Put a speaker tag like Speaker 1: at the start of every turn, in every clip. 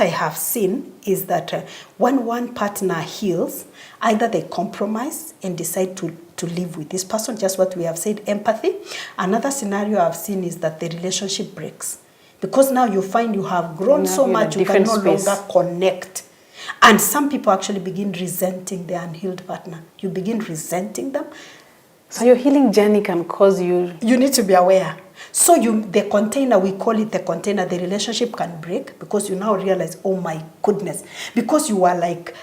Speaker 1: what I have seen is that when one partner heals, either they compromise and decide to live with this person, just what we have said, empathy. Another scenario I've seen is that the relationship breaks. Because now you find you have grown so much, you can no longer connect. And some people actually begin resenting their unhealed partner. You begin resenting them.
Speaker 2: So your healing journey can cause you...
Speaker 1: You need to be aware. So the container, we call it the container, the relationship can break because you now realize, oh my goodness. Because you are like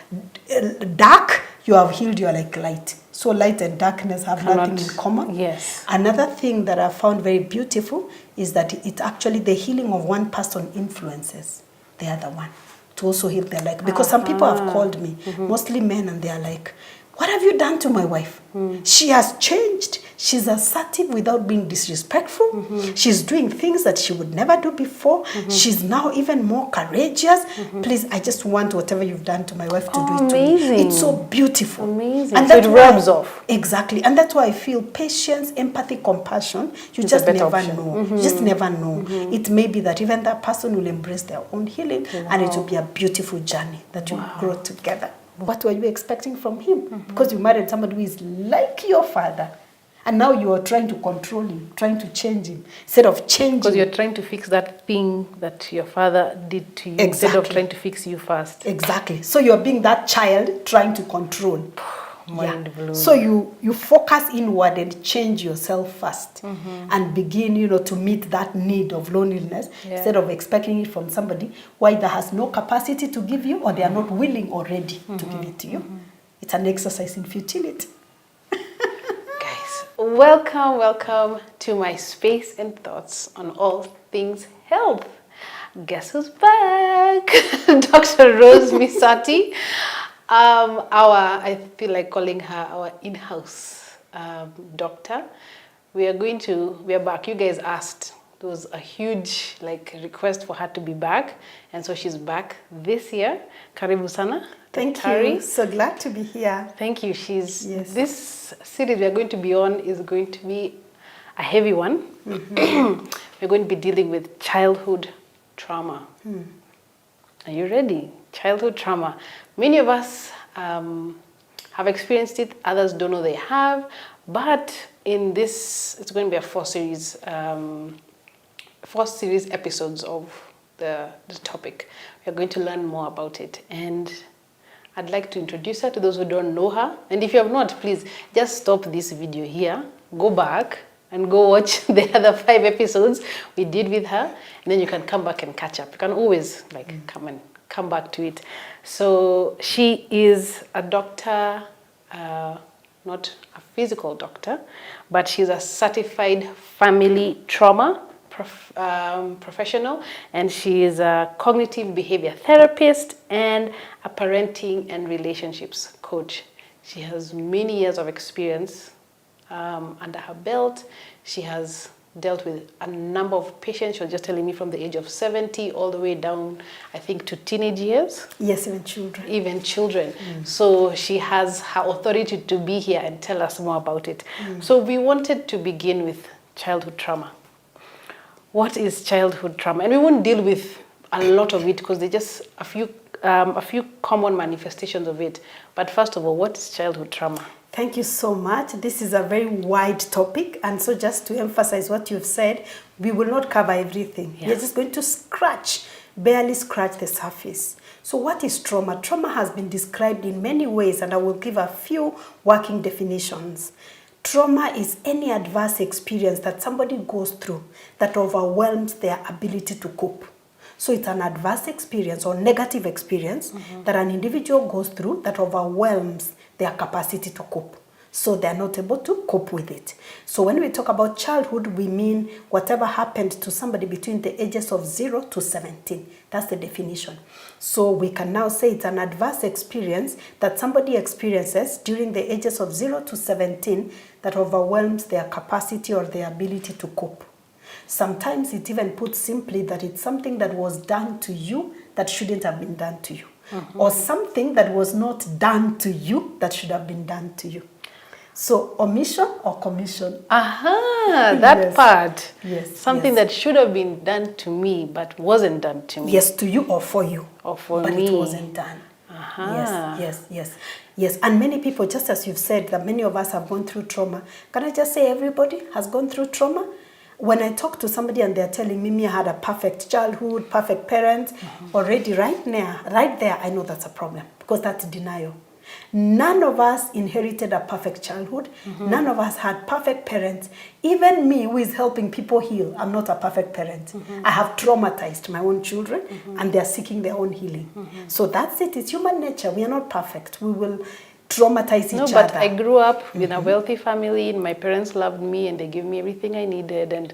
Speaker 1: dark, you have healed, you are like light. So light and darkness have nothing in common.
Speaker 2: Yes.
Speaker 1: Another thing that I found very beautiful is that it actually, the healing of one person influences the other one to also heal their life. Because some people have called me, mostly men, and they are like, what have you done to my wife? She has changed. She's assertive without being disrespectful. She's doing things that she would never do before. She's now even more courageous. Please, I just want whatever you've done to my wife to do it to me. It's so beautiful.
Speaker 2: Amazing. And so it rubs off.
Speaker 1: Exactly. And that's why I feel patience, empathy, compassion, you just never know. You just never know. It may be that even that person will embrace their own healing, and it will be a beautiful journey that you grow together. What were you expecting from him? Because you married somebody who is like your father. And now you are trying to control him, trying to change him. Instead of changing...
Speaker 2: Because you're trying to fix that thing that your father did to you. Instead of trying to fix you first.
Speaker 1: Exactly. So you're being that child trying to control.
Speaker 2: Mind blown.
Speaker 1: So you focus inward and change yourself first. And begin, to meet that need of loneliness. Instead of expecting it from somebody who either has no capacity to give you or they are not willing or ready to give it to you. It's an exercise in futility.
Speaker 2: Welcome to my space and thoughts on all things health. Guess who's back? Dr. Rose Misati. I feel like calling her our in-house doctor. We are back. You guys asked. There was a huge request for her to be back, and so she's back this year. Karibu sana.
Speaker 1: Thank you. So glad to be here.
Speaker 2: Thank you. This series we are going to be on is going to be a heavy one. We're going to be dealing with childhood trauma. Are you ready? Childhood trauma. Many of us have experienced it. Others don't know they have. But in this, it's going to be a four series episodes of the topic. We're going to learn more about it. And I'd like to introduce her to those who don't know her. And if you have not, please just stop this video here, go back and go watch the other 5 episodes we did with her. And then you can come back and catch up. You can always come back to it. So she is a doctor, not a physical doctor, but she's a certified family trauma professional, and she is a cognitive behavior therapist and a parenting and relationships coach. She has many years of experience under her belt. She has dealt with a number of patients. She was just telling me from the age of 70 all the way down, I think, to teenage years.
Speaker 1: Yes, even children.
Speaker 2: Even children. So she has her authority to be here and tell us more about it. So we wanted to begin with childhood trauma. What is childhood trauma? And we won't deal with a lot of it because there's just a few common manifestations of it. But first of all, what is childhood trauma?
Speaker 1: Thank you so much. This is a very wide topic. And so just to emphasize what you've said, we will not cover everything. We're just going to barely scratch the surface. So what is trauma? Trauma has been described in many ways, and I will give a few working definitions. Trauma is any adverse experience that somebody goes through that overwhelms their ability to cope. So it's an adverse experience or negative experience that an individual goes through that overwhelms their capacity to cope. So they're not able to cope with it. So when we talk about childhood, we mean whatever happened to somebody between the ages of 0 to 17. That's the definition. So we can now say it's an adverse experience that somebody experiences during the ages of 0 to 17 that overwhelms their capacity or their ability to cope. Sometimes it even puts simply that it's something that was done to you that shouldn't have been done to you. Or something that was not done to you that should have been done to you. So omission or commission?
Speaker 2: Aha, that
Speaker 1: Yes.
Speaker 2: part.
Speaker 1: Yes,
Speaker 2: Something
Speaker 1: yes.
Speaker 2: that should have been done to me but wasn't done to me.
Speaker 1: Yes, to you or for you.
Speaker 2: Or for
Speaker 1: but
Speaker 2: me.
Speaker 1: it wasn't done.
Speaker 2: Aha.
Speaker 1: Yes. And many people, just as you've said, that many of us have gone through trauma. Can I just say everybody has gone through trauma? When I talk to somebody and they're telling me I had a perfect childhood, perfect parents, already right there, I know that's a problem because that's denial. None of us inherited a perfect childhood. None of us had perfect parents. Even me, who is helping people heal, I'm not a perfect parent. I have traumatized my own children and they're seeking their own healing. So that's it. It's human nature. We are not perfect. We will traumatize each other.
Speaker 2: No, but I grew up in a wealthy family and my parents loved me and they gave me everything I needed and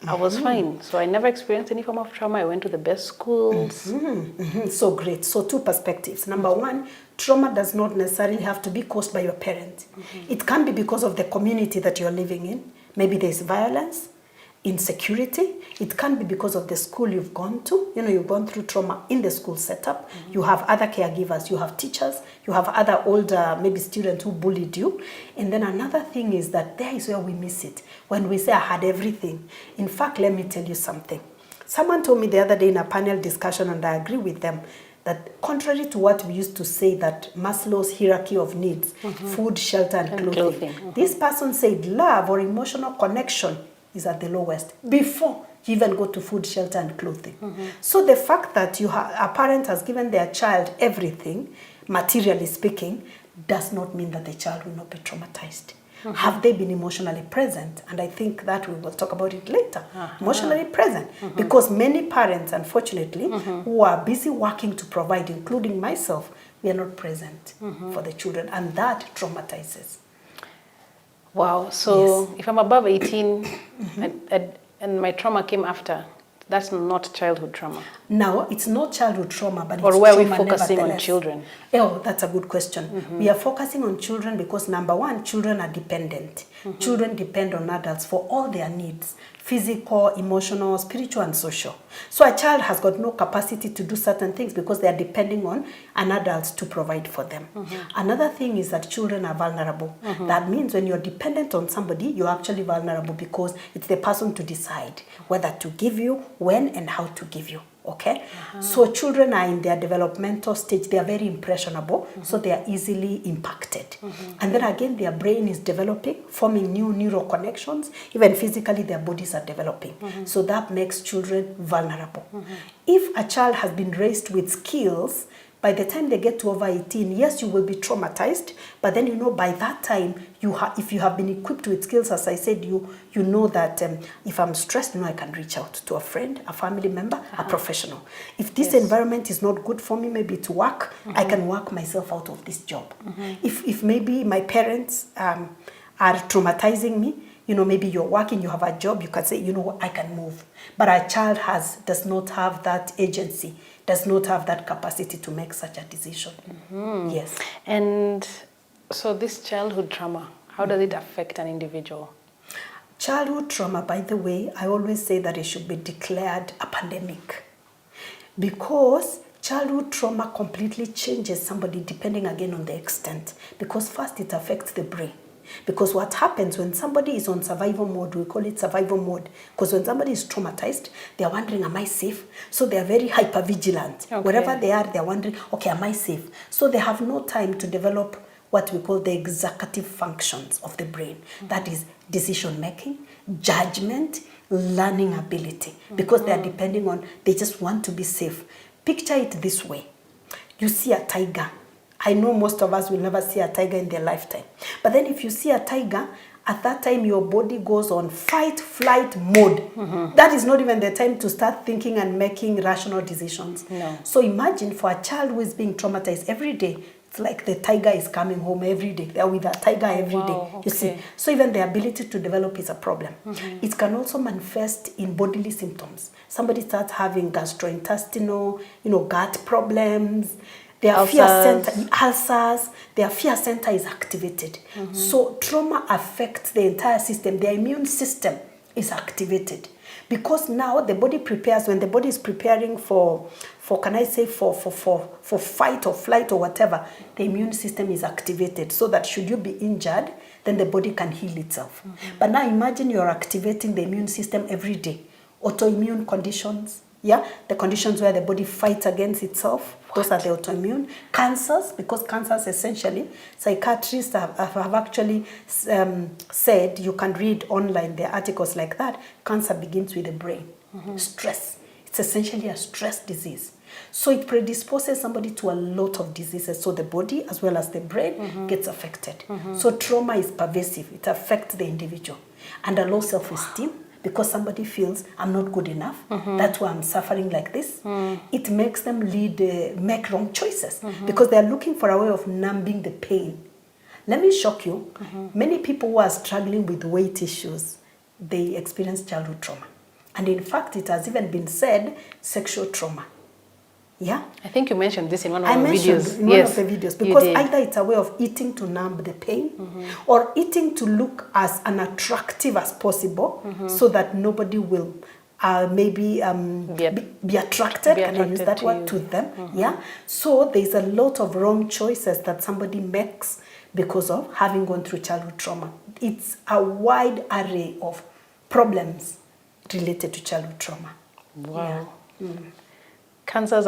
Speaker 2: I was fine. So I never experienced any form of trauma. I went to the best schools.
Speaker 1: So great. So two perspectives. Number one, trauma does not necessarily have to be caused by your parent. It can be because of the community that you're living in. Maybe there's violence, insecurity. It can be because of the school you've gone to. You know, you've gone through trauma in the school setup. You have other caregivers, you have teachers, you have other older maybe students who bullied you. And then another thing is that there is where we miss it. When we say I had everything. In fact, let me tell you something. Someone told me the other day in a panel discussion, and I agree with them, that contrary to what we used to say, that Maslow's hierarchy of needs, food, shelter, and clothing. This person said love or emotional connection is at the lowest before you even go to food, shelter, and clothing. So the fact that a parent has given their child everything, materially speaking, does not mean that the child will not be traumatized. Have they been emotionally present? And I think that we will talk about it later. Emotionally present. Because many parents, unfortunately, who are busy working to provide, including myself, we are not present for the children. And that traumatizes.
Speaker 2: Wow. So if I'm above 18 and my trauma came after, that's not childhood trauma.
Speaker 1: No, it's not childhood trauma, but
Speaker 2: or
Speaker 1: it's
Speaker 2: where
Speaker 1: trauma
Speaker 2: we're focusing on
Speaker 1: nevertheless.
Speaker 2: children.
Speaker 1: Oh, that's a good question. We are focusing on children because number one, children are dependent. Children depend on adults for all their needs, physical, emotional, spiritual, and social. So a child has got no capacity to do certain things because they are depending on an adult to provide for them. Another thing is that children are vulnerable. That means when you're dependent on somebody, you're actually vulnerable because it's the person to decide whether to give you, when, and how to give you. Okay, so children are in their developmental stage. They are very impressionable, so they are easily impacted. And then again, their brain is developing, forming new neural connections. Even physically, their bodies are developing. So that makes children vulnerable. If a child has been raised with skills, by the time they get to over 18, yes, you will be traumatized, but then you know by that time, if you have been equipped with skills, as I said, you know that if I'm stressed, I can reach out to a friend, a family member, a professional. If this environment is not good for me, maybe to work, I can work myself out of this job. If maybe my parents are traumatizing me, maybe you're working, you have a job, you can say, I can move. But a child does not have that agency, does not have that capacity to make such a decision. Yes.
Speaker 2: And so this childhood trauma, how does it affect an individual?
Speaker 1: Childhood trauma, by the way, I always say that it should be declared a pandemic. Because childhood trauma completely changes somebody depending again on the extent. Because first it affects the brain. Because what happens when somebody is on survival mode, we call it survival mode. Because when somebody is traumatized, they are wondering, am I safe? So they are very hyper vigilant. Okay. Wherever they are, they are wondering, okay, am I safe? So they have no time to develop what we call the executive functions of the brain. That is decision making, judgment, learning ability. Because they are depending on, they just want to be safe. Picture it this way. You see a tiger. I know most of us will never see a tiger in their lifetime. But then if you see a tiger, at that time your body goes on fight-flight mode. That is not even the time to start thinking and making rational decisions.
Speaker 2: No.
Speaker 1: So imagine for a child who is being traumatized every day, it's like the tiger is coming home every day. They are with a tiger every day.
Speaker 2: Okay.
Speaker 1: You see. So even the ability to develop is a problem. It can also manifest in bodily symptoms. Somebody starts having gastrointestinal, gut problems. Their fear center, ulcers, their fear center is activated. So trauma affects the entire system. Their immune system is activated. Because now the body prepares, when the body is preparing for fight or flight or whatever, the immune system is activated so that should you be injured, then the body can heal itself. But now imagine you're activating the immune system every day. Autoimmune conditions, yeah, the conditions where the body fights against itself, those are the autoimmune. Cancers, because cancers essentially, psychiatrists have actually said, you can read online the articles like that, cancer begins with the brain. Stress, it's essentially a stress disease. So it predisposes somebody to a lot of diseases. So the body as well as the brain gets affected. So trauma is pervasive. It affects the individual. And a low self-esteem, because somebody feels I'm not good enough. That's why I'm suffering like this. It makes them make wrong choices because they're looking for a way of numbing the pain. Let me shock you. Many people who are struggling with weight issues, they experience childhood trauma. And in fact, it has even been said, sexual trauma. Yeah,
Speaker 2: I think you mentioned this in one of
Speaker 1: the
Speaker 2: videos.
Speaker 1: One of the videos, because either it's a way of eating to numb the pain, or eating to look as unattractive as possible, so that nobody will maybe be attracted. Can I use that word to them? Yeah. So there's a lot of wrong choices that somebody makes because of having gone through childhood trauma. It's a wide array of problems related to childhood trauma.
Speaker 2: Wow. Yeah. Cancers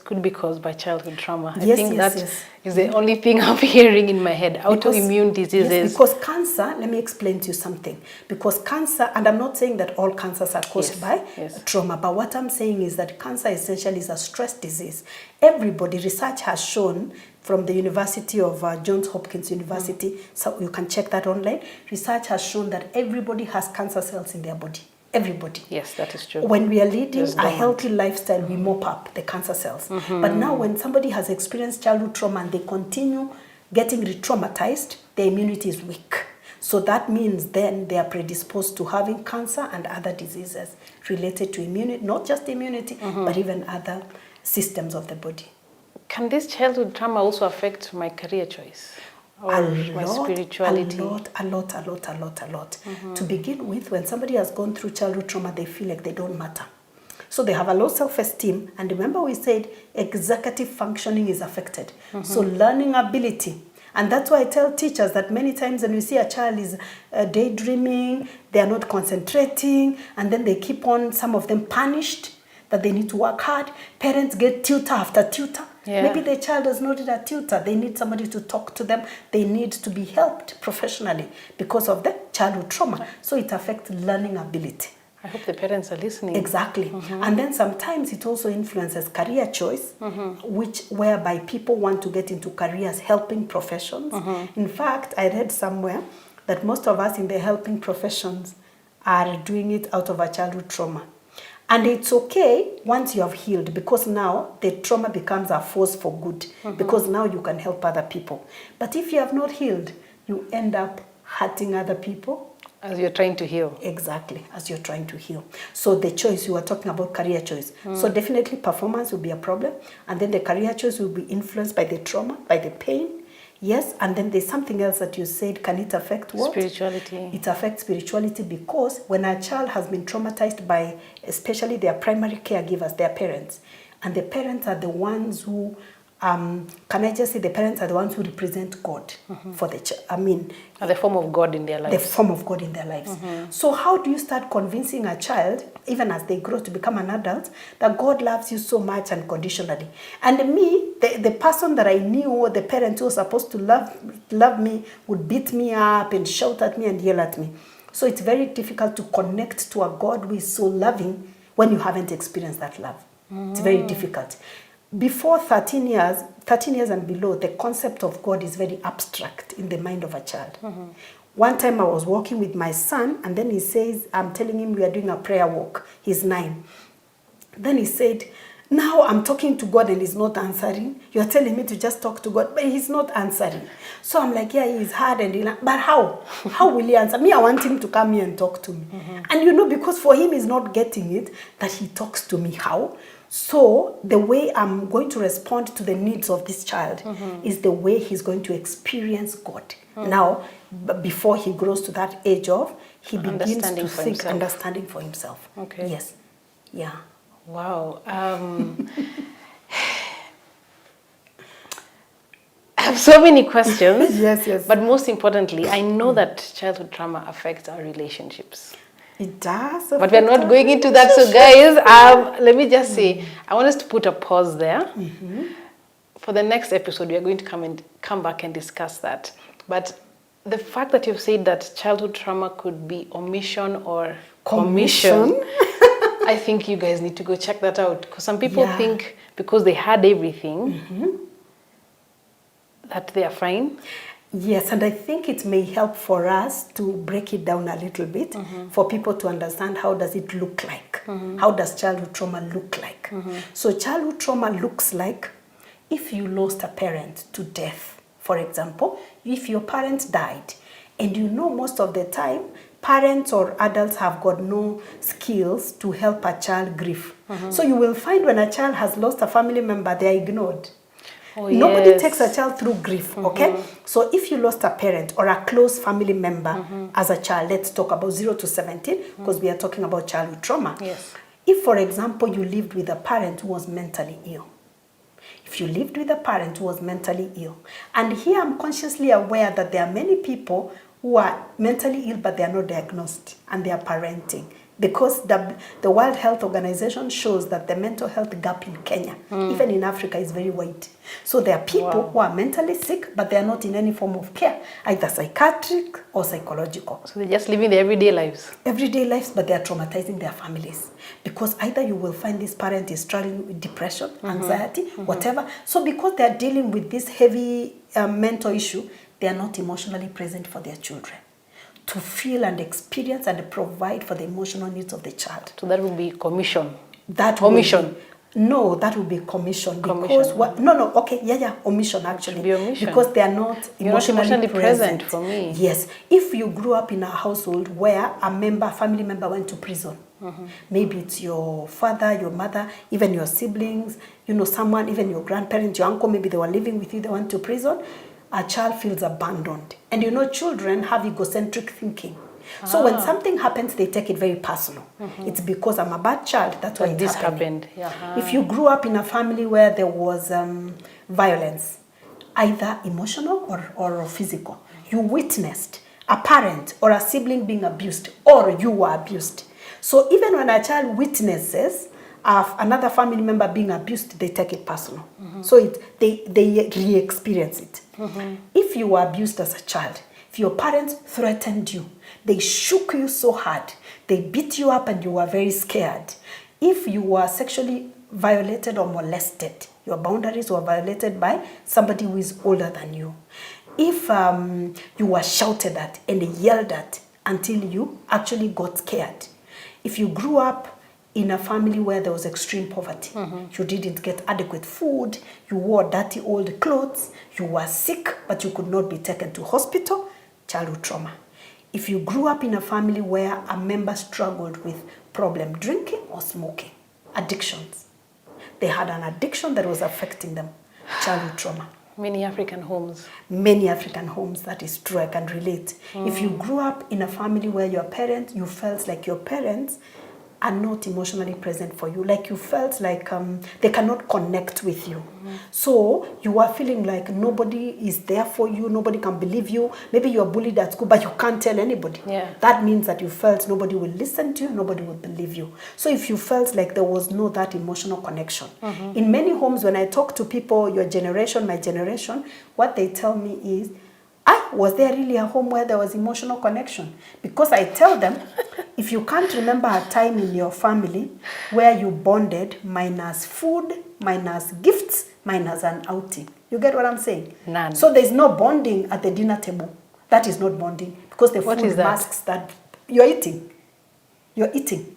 Speaker 2: could be caused by childhood trauma. I think that is the only thing I'm hearing in my head. Autoimmune diseases.
Speaker 1: Yes, because cancer, let me explain to you something. Because cancer, and I'm not saying that all cancers are caused by trauma, but what I'm saying is that cancer essentially is a stress disease. Everybody, research has shown from the University of Johns Hopkins University, so you can check that online, research has shown that everybody has cancer cells in their body. Everybody.
Speaker 2: Yes, that is true.
Speaker 1: When we are leading a healthy lifestyle, we mop up the cancer cells. But now when somebody has experienced childhood trauma and they continue getting re-traumatized, their immunity is weak. So that means then they are predisposed to having cancer and other diseases related to immunity, not just immunity, but even other systems of the body.
Speaker 2: Can this childhood trauma also affect my career choice? Or my spirituality?
Speaker 1: A lot. To begin with, when somebody has gone through childhood trauma, they feel like they don't matter. So they have a low self-esteem. And remember we said executive functioning is affected. So learning ability. And that's why I tell teachers that many times when you see a child is daydreaming, they are not concentrating, and then they keep on, some of them punished, that they need to work hard. Parents get tutor after tutor. Yeah. Maybe the child does not need a tutor. They need somebody to talk to them. They need to be helped professionally because of the childhood trauma. So it affects learning ability.
Speaker 2: I hope the parents are listening.
Speaker 1: Exactly. And then sometimes it also influences career choice, whereby people want to get into careers, helping professions. In fact, I read somewhere that most of us in the helping professions are doing it out of a childhood trauma. And it's okay once you have healed, because now the trauma becomes a force for good, because now you can help other people. But if you have not healed, you end up hurting other people.
Speaker 2: As you're trying to heal.
Speaker 1: Exactly, as you're trying to heal. So the choice, you were talking about career choice. So definitely performance will be a problem. And then the career choice will be influenced by the trauma, by the pain. Yes, and then there's something else that you said, can it affect what?
Speaker 2: Spirituality.
Speaker 1: It affects spirituality because when a child has been traumatized by, especially their primary caregivers, their parents, and the parents are the ones who, can I just say the parents are the ones who represent God for the child. I mean,
Speaker 2: the form of God in their lives.
Speaker 1: The form of God in their lives. So how do you start convincing a child, even as they grow to become an adult, that God loves you so much unconditionally? And me, the person that I knew, the parent who was supposed to love me, would beat me up and shout at me and yell at me. So it's very difficult to connect to a God who is so loving when you haven't experienced that love. It's very difficult. Before 13 years and below, the concept of God is very abstract in the mind of a child. One time I was walking with my son, and then he says, I'm telling him we are doing a prayer walk. He's 9. Then he said, now I'm talking to God and he's not answering. You're telling me to just talk to God, but he's not answering. So I'm like, yeah, he's hard, but how? How will he answer? Me, I want him to come here and talk to me. And because for him, he's not getting it, that he talks to me. How? So the way I'm going to respond to the needs of this child is the way he's going to experience God. Now, before he grows to that age of, he begins to think understanding for himself.
Speaker 2: Okay.
Speaker 1: Yes. Yeah.
Speaker 2: Wow. I've have so many questions.
Speaker 1: Yes.
Speaker 2: But most importantly, I know that childhood trauma affects our relationships.
Speaker 1: It does.
Speaker 2: But we're not going into that. So guys, let me just say, I want us to put a pause there. For the next episode, we are going to come back and discuss that. But the fact that you've said that childhood trauma could be omission or commission, I think you guys need to go check that out. Because some people think because they had everything, that they are fine.
Speaker 1: Yes, and I think it may help for us to break it down a little bit for people to understand how does it look like. How does childhood trauma look like? So childhood trauma looks like if you lost a parent to death, for example, if your parent died, and you know most of the time, parents or adults have got no skills to help a child grieve. So you will find when a child has lost a family member, they are ignored. Nobody takes a child through grief, okay? So if you lost a parent or a close family member as a child, let's talk about 0 to 17, because we are talking about childhood trauma. If, for example, you lived with a parent who was mentally ill, if you lived with a parent who was mentally ill, and here I'm consciously aware that there are many people who are mentally ill but they are not diagnosed and they are parenting, because the World Health Organization shows that the mental health gap in Kenya, even in Africa, is very wide. So there are people who are mentally sick, but they are not in any form of care, either psychiatric or psychological.
Speaker 2: So they're just living their everyday lives. Everyday lives,
Speaker 1: but they are traumatizing their families. Because either you will find this parent is struggling with depression, anxiety, whatever. So because they are dealing with this heavy mental issue, they are not emotionally present for their children to feel and experience and provide for the emotional needs of the child.
Speaker 2: So that would be commission.
Speaker 1: That omission. No, that would be commission. Because omission actually.
Speaker 2: Be omission.
Speaker 1: Because they are not emotionally
Speaker 2: present for me.
Speaker 1: Yes. If you grew up in a household where a family member went to prison, maybe it's your father, your mother, even your siblings, someone, even your grandparents, your uncle, maybe they were living with you, they went to prison, a child feels abandoned. And children have egocentric thinking. So when something happens, they take it very personal. It's because I'm a bad child, that's why this happened. If you grew up in a family where there was violence, either emotional or physical, you witnessed a parent or a sibling being abused, or you were abused. So even when a child witnesses another family member being abused, they take it personal. So they re-experience it. If you were abused as a child, if your parents threatened you, they shook you so hard, they beat you up and you were very scared. If you were sexually violated or molested, your boundaries were violated by somebody who is older than you. If you were shouted at and yelled at until you actually got scared. If you grew up in a family where there was extreme poverty, you didn't get adequate food, you wore dirty old clothes, you were sick, but you could not be taken to hospital, childhood trauma. If you grew up in a family where a member struggled with problem drinking or smoking, addictions, they had an addiction that was affecting them, childhood trauma.
Speaker 2: Many African homes.
Speaker 1: Many African homes, that is true, I can relate. If you grew up in a family where you felt like your parents are not emotionally present for you, like you felt like they cannot connect with you. So you are feeling like nobody is there for you, nobody can believe you. Maybe you are bullied at school, but you can't tell anybody. That means that you felt nobody will listen to you, nobody will believe you. So if you felt like there was no that emotional connection. In many homes, when I talk to people, your generation, my generation, what they tell me is, was there really a home where there was emotional connection? Because I tell them, if you can't remember a time in your family where you bonded minus food, minus gifts, minus an outing. You get what I'm saying?
Speaker 2: None.
Speaker 1: So there's no bonding at the dinner table. That is not bonding. Because the food masks that you're eating. You're eating.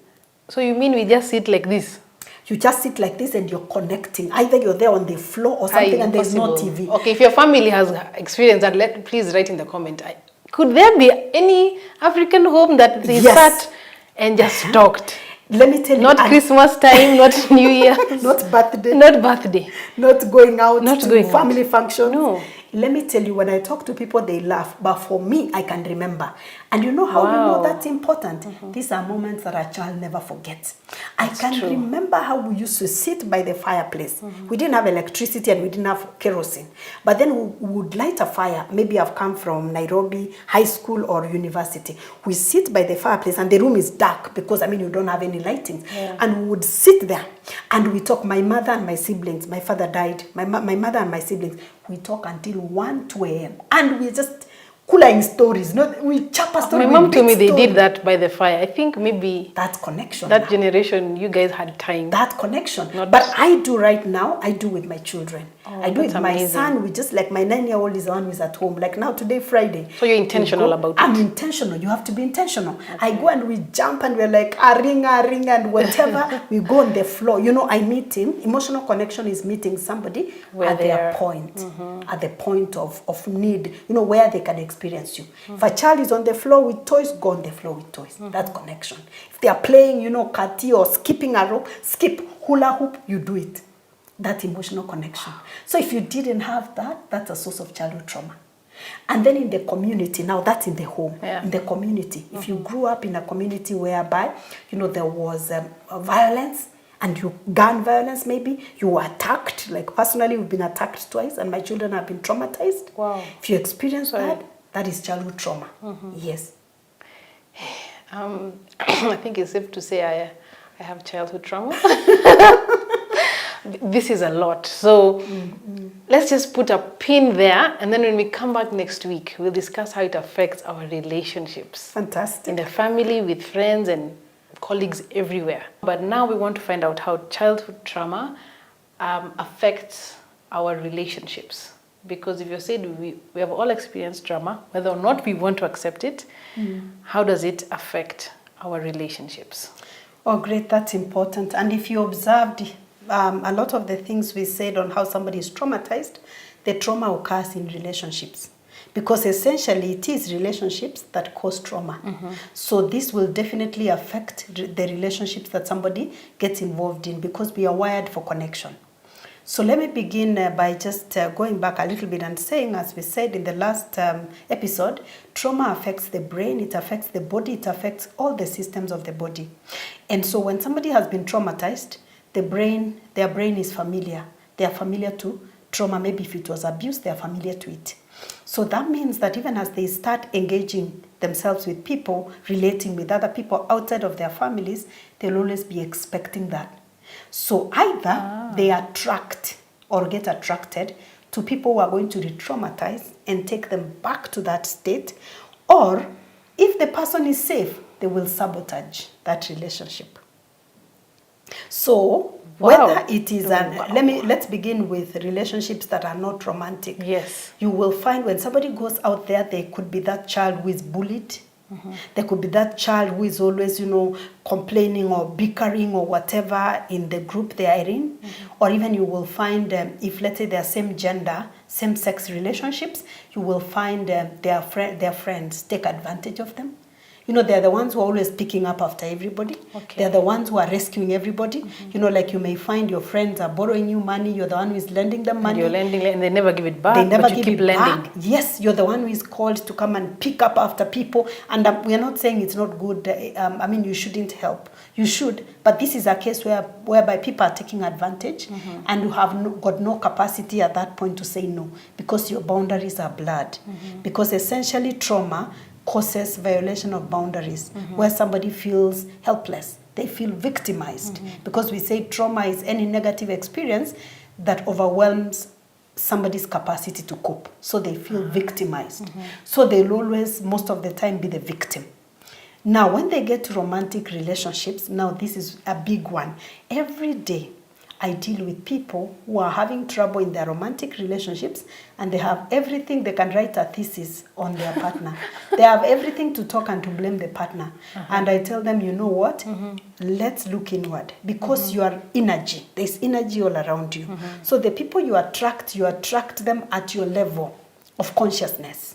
Speaker 2: So you mean we just sit like this?
Speaker 1: You just sit like this and you're connecting. Either you're there on the floor or something and there's no TV.
Speaker 2: Okay, if your family has experienced that, please write in the comment. Could there be any African home that they sat and just talked?
Speaker 1: Let me tell you.
Speaker 2: Not Christmas time, not New Year.
Speaker 1: Not birthday.
Speaker 2: Not birthday.
Speaker 1: Not going out
Speaker 2: not
Speaker 1: to
Speaker 2: going
Speaker 1: family
Speaker 2: out.
Speaker 1: functions.
Speaker 2: No.
Speaker 1: Let me tell you, when I talk to people, they laugh. But for me, I can remember. And you know how we know that's important? These are moments that a child never forgets.
Speaker 2: That's
Speaker 1: I can
Speaker 2: true.
Speaker 1: remember how we used to sit by the fireplace. We didn't have electricity and we didn't have kerosene. But then we would light a fire. Maybe I've come from Nairobi, high school or university. We sit by the fireplace and the room is dark because, you don't have any lighting.
Speaker 2: Yeah.
Speaker 1: And we would sit there and we talk. My mother and my siblings, my father died. My mother and my siblings, we talk until 1, 2 a.m. And we just cooling stories. We chap a story.
Speaker 2: My mom told me they did that by the fire. I think maybe
Speaker 1: that connection.
Speaker 2: That generation, you guys had time.
Speaker 1: That connection. But I do right now, I do with my children. I do with my son. We just, like, my 9-year-old is the one who's at home. Like now, today, Friday.
Speaker 2: So you're intentional about it?
Speaker 1: I'm intentional. You have to be intentional. Okay. I go and we jump and we're like, a ring, and whatever. We go on the floor. I meet him. Emotional connection is meeting somebody at their point. At the point of need. Where they can experience you. If a child is on the floor with toys, go on the floor with toys. That's connection. If they are playing, kati or skipping a rope, skip. Hula hoop, you do it. That emotional connection. So if you didn't have that, that's a source of childhood trauma. And then in the community, now that's in the home, in the community. If you grew up in a community whereby, there was violence, and gun violence maybe, you were attacked. Like personally, we've been attacked twice and my children have been traumatized.
Speaker 2: Wow.
Speaker 1: If you experience that is childhood trauma. Yes.
Speaker 2: I think it's safe to say I have childhood trauma. This is a lot. So let's just put a pin there. And then when we come back next week, we'll discuss how it affects our relationships.
Speaker 1: Fantastic.
Speaker 2: In the family, with friends and colleagues everywhere. But now we want to find out how childhood trauma affects our relationships. Because if you said we have all experienced trauma, whether or not we want to accept it, how does it affect our relationships?
Speaker 1: Oh, great. That's important. And if you observed a lot of the things we said on how somebody is traumatized, the trauma occurs in relationships. Because essentially it is relationships that cause trauma. So this will definitely affect the relationships that somebody gets involved in because we are wired for connection. So let me begin by just going back a little bit and saying, as we said in the last episode, trauma affects the brain, it affects the body, it affects all the systems of the body. And so when somebody has been traumatized, their brain is familiar. They are familiar to trauma. Maybe if it was abuse, they are familiar to it. So that means that even as they start engaging themselves with people, relating with other people outside of their families, they'll always be expecting that. So either they attract or get attracted to people who are going to re-traumatize and take them back to that state, or if the person is safe, they will sabotage that relationship. So whether it is let's begin with relationships that are not romantic.
Speaker 2: Yes.
Speaker 1: You will find when somebody goes out there, there could be that child who is bullied. There could be that child who is always, complaining or bickering or whatever in the group they are in. Or even you will find, if let's say they are same gender, same-sex relationships, you will find their friends take advantage of them. They're the ones who are always picking up after everybody. Okay. They're the ones who are rescuing everybody. Like you may find your friends are borrowing you money. You're the one who is lending them money.
Speaker 2: You're lending and they never give it back.
Speaker 1: They never
Speaker 2: but you
Speaker 1: give
Speaker 2: keep
Speaker 1: it
Speaker 2: lending.
Speaker 1: back. Yes, you're the one who is called to come and pick up after people. And we are not saying it's not good. You shouldn't help. You should. But this is a case whereby people are taking advantage and you have got no capacity at that point to say no because your boundaries are blurred. Because essentially trauma causes violation of boundaries where somebody feels helpless. They feel victimized because we say trauma is any negative experience that overwhelms somebody's capacity to cope. So they feel victimized. So they'll always, most of the time, be the victim. Now, when they get to romantic relationships, now this is a big one. Every day, I deal with people who are having trouble in their romantic relationships and they have everything. They can write a thesis on their partner. They have everything to talk and to blame the partner. And I tell them, you know what? Let's look inward because you are energy. There's energy all around you. So the people you attract them at your level of consciousness.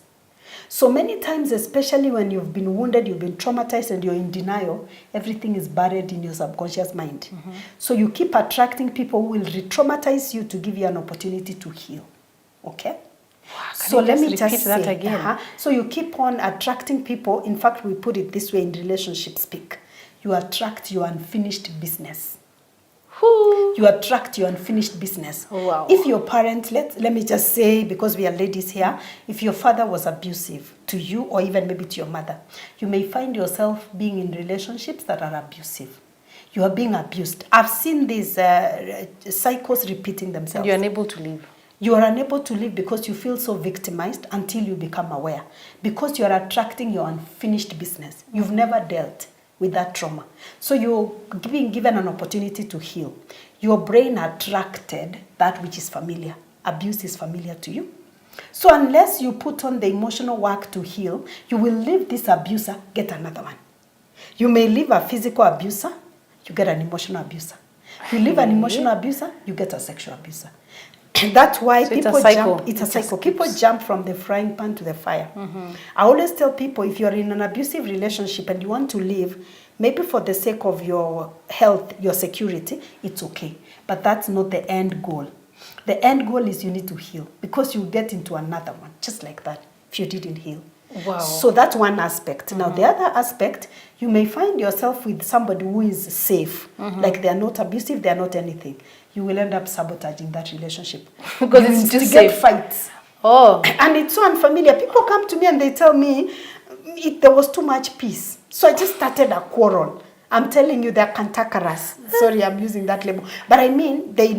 Speaker 1: So many times, especially when you've been wounded, you've been traumatized and you're in denial, everything is buried in your subconscious mind. So you keep attracting people who will re-traumatize you to give you an opportunity to heal. Okay? So let me just
Speaker 2: repeat that
Speaker 1: say,
Speaker 2: again?
Speaker 1: So you keep on attracting people. In fact, we put it this way in relationship speak. You attract your unfinished business.
Speaker 2: Whoo.
Speaker 1: You attract your unfinished business.
Speaker 2: Wow.
Speaker 1: If your parent, let me just say, because we are ladies here, if your father was abusive to you or even maybe to your mother, you may find yourself being in relationships that are abusive. You are being abused. I've seen these cycles repeating themselves.
Speaker 2: And you're unable to leave.
Speaker 1: You are unable to live because you feel so victimized until you become aware. Because you are attracting your unfinished business. You've never dealt with that trauma. So you're being given an opportunity to heal. Your brain attracted that which is familiar. Abuse is familiar to you. So unless you put on the emotional work to heal, you will leave this abuser, get another one. You may leave a physical abuser, you get an emotional abuser. You leave an emotional abuser, you get a sexual abuser. That's why
Speaker 2: So
Speaker 1: people jump. It's a cycle.
Speaker 2: keeps.
Speaker 1: People jump from the frying pan to the fire. I always tell people, if you're in an abusive relationship and you want to leave, maybe for the sake of your health, your security, it's okay. But that's not the end goal. The end goal is you need to heal because you get into another one, just like that, if you didn't heal.
Speaker 2: Wow.
Speaker 1: So that's one aspect. Now, the other aspect, you may find yourself with somebody who is safe. Like they're not abusive, they're not anything. You will end up sabotaging that relationship.
Speaker 2: Because
Speaker 1: you
Speaker 2: it's too
Speaker 1: instigate
Speaker 2: safe.
Speaker 1: fights.
Speaker 2: Oh.
Speaker 1: And it's so unfamiliar. People come to me and they tell me there was too much peace. So I just started a quarrel. I'm telling you, they're cantankerous. Sorry, I'm using that label. But I mean, they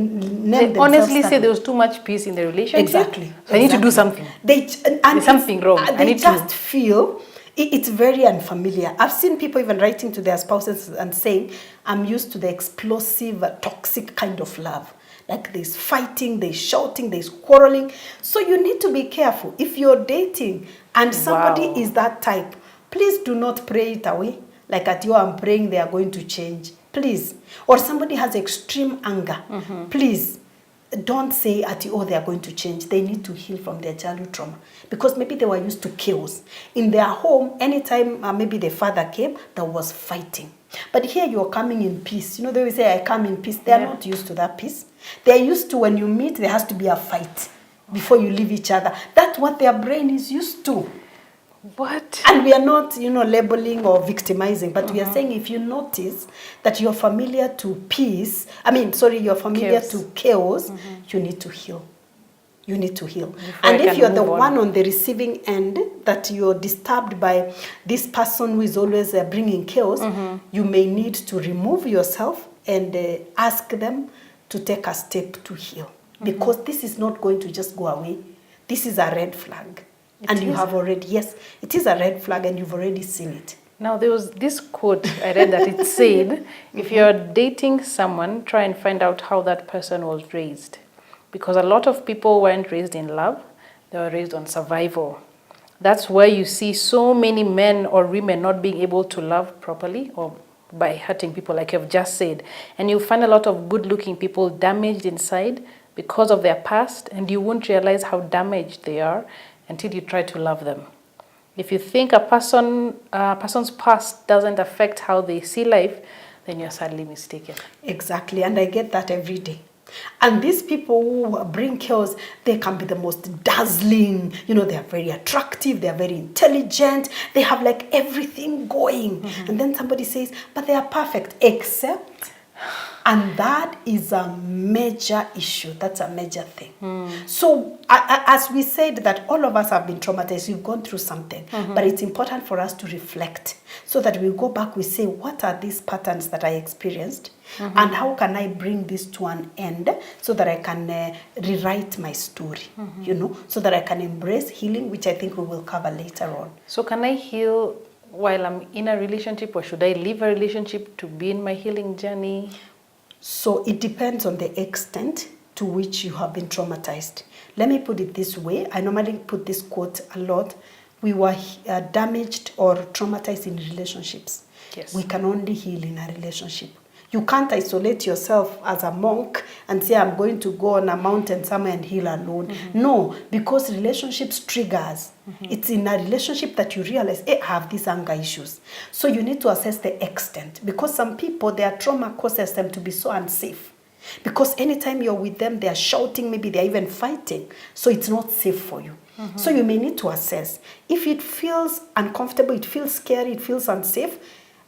Speaker 2: honestly say there was too much peace in the relationship.
Speaker 1: Exactly.
Speaker 2: So I need to do something.
Speaker 1: There's
Speaker 2: something wrong.
Speaker 1: They just feel it's very unfamiliar. I've seen people even writing to their spouses and saying, I'm used to the explosive, toxic kind of love. Like there's fighting, there's shouting, there's quarreling. So you need to be careful. If you're dating and somebody is that type, please do not pray it away. Like at you, I'm praying they are going to change. Please. Or somebody has extreme anger. Please. Don't say at you, they are going to change. They need to heal from their childhood trauma. Because maybe they were used to chaos. In their home, anytime maybe the father came, there was fighting. But here you're coming in peace. You know, they will say, I come in peace. They are not used to that peace. They're used to when you meet, there has to be a fight before you leave each other. That's what their brain is used to.
Speaker 2: What?
Speaker 1: And we are not, labeling or victimizing, but we are saying if you notice that you're familiar to peace, you're familiar to chaos, you need to heal. You need to heal. And if you're the one on the receiving end, that you're disturbed by this person who is always bringing chaos, you may need to remove yourself and ask them to take a step to heal. Because this is not going to just go away. This is a red flag. And you have already, yes, it is a red flag and you've already seen it.
Speaker 2: Now, there was this quote I read that it said, if you're dating someone, try and find out how that person was raised. Because a lot of people weren't raised in love, they were raised on survival. That's where you see so many men or women not being able to love properly or by hurting people, like you've just said. And you'll find a lot of good-looking people damaged inside because of their past, and you won't realize how damaged they are until you try to love them. If you think a person's past doesn't affect how they see life, then you're sadly mistaken.
Speaker 1: Exactly, and I get that every day. And these people who bring chaos, they can be the most dazzling. They are very attractive, they are very intelligent, they have like everything going. And then somebody says, but they are perfect, except... And that is a major issue. That's a major thing. So as we said that all of us have been traumatized, we've gone through something. But it's important for us to reflect so that we go back, we say, what are these patterns that I experienced? And how can I bring this to an end so that I can rewrite my story, so that I can embrace healing, which I think we will cover later on.
Speaker 2: So can I heal while I'm in a relationship, or should I leave a relationship to be in my healing journey?
Speaker 1: So it depends on the extent to which you have been traumatized. Let me put it this way. I normally put this quote a lot. We were damaged or traumatized in relationships.
Speaker 2: Yes.
Speaker 1: We can only heal in a relationship. You can't isolate yourself as a monk and say, I'm going to go on a mountain somewhere and heal alone. No, because relationships triggers. It's in a relationship that you realize, I have these anger issues. So you need to assess the extent. Because some people, their trauma causes them to be so unsafe. Because anytime you're with them, they're shouting, maybe they're even fighting. So it's not safe for you. So you may need to assess. If it feels uncomfortable, it feels scary, it feels unsafe,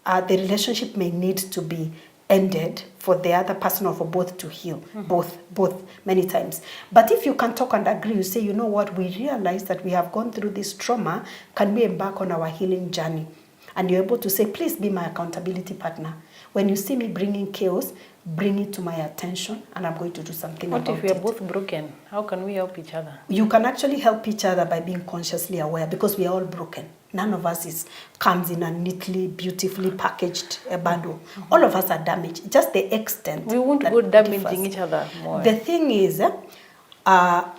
Speaker 1: the relationship may need to be ended for the other person or for both to heal, both many times. But if you can talk and agree, you say, you know what, we realize that we have gone through this trauma, can we embark on our healing journey? And you're able to say, please be my accountability partner. When you see me bringing chaos, bring it to my attention and I'm going to do something about it.
Speaker 2: What if we are both broken? How can we help each other?
Speaker 1: You can actually help each other by being consciously aware, because we are all broken. None of us comes in a neatly, beautifully packaged bundle. All of us are damaged. Just the extent.
Speaker 2: We won't go damaging each other more.
Speaker 1: The thing is,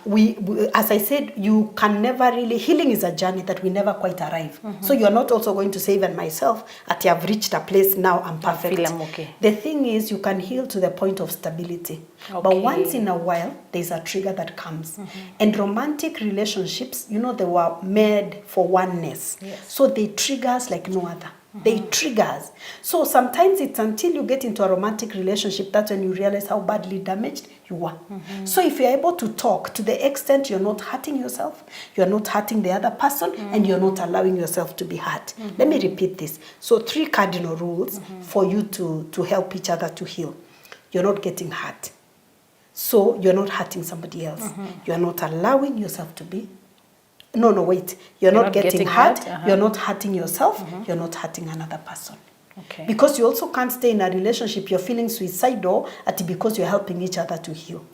Speaker 1: we, as I said, you can never really, healing is a journey that we never quite arrive. So you're not also going to say, even myself, that you have reached a place now, I'm perfect.
Speaker 2: I feel I'm okay.
Speaker 1: The thing is, you can heal to the point of stability. Okay. But once in a while, there's a trigger that comes. And romantic relationships, you know, they were made for oneness. Yes. So they trigger us like no other. They triggers. So sometimes it's until you get into a romantic relationship that's when you realize how badly damaged you are. So if you're able to talk to the extent you're not hurting yourself, you're not hurting the other person, and you're not allowing yourself to be hurt. Let me repeat this. So 3 cardinal rules for you to help each other to heal. You're not getting hurt. So you're not hurting somebody else. You're not allowing yourself to be. Wait. You're not getting hurt. You're not hurting yourself. You're not hurting another person. Okay. Because you also can't stay in a relationship, you're feeling suicidal because you're helping each other to heal.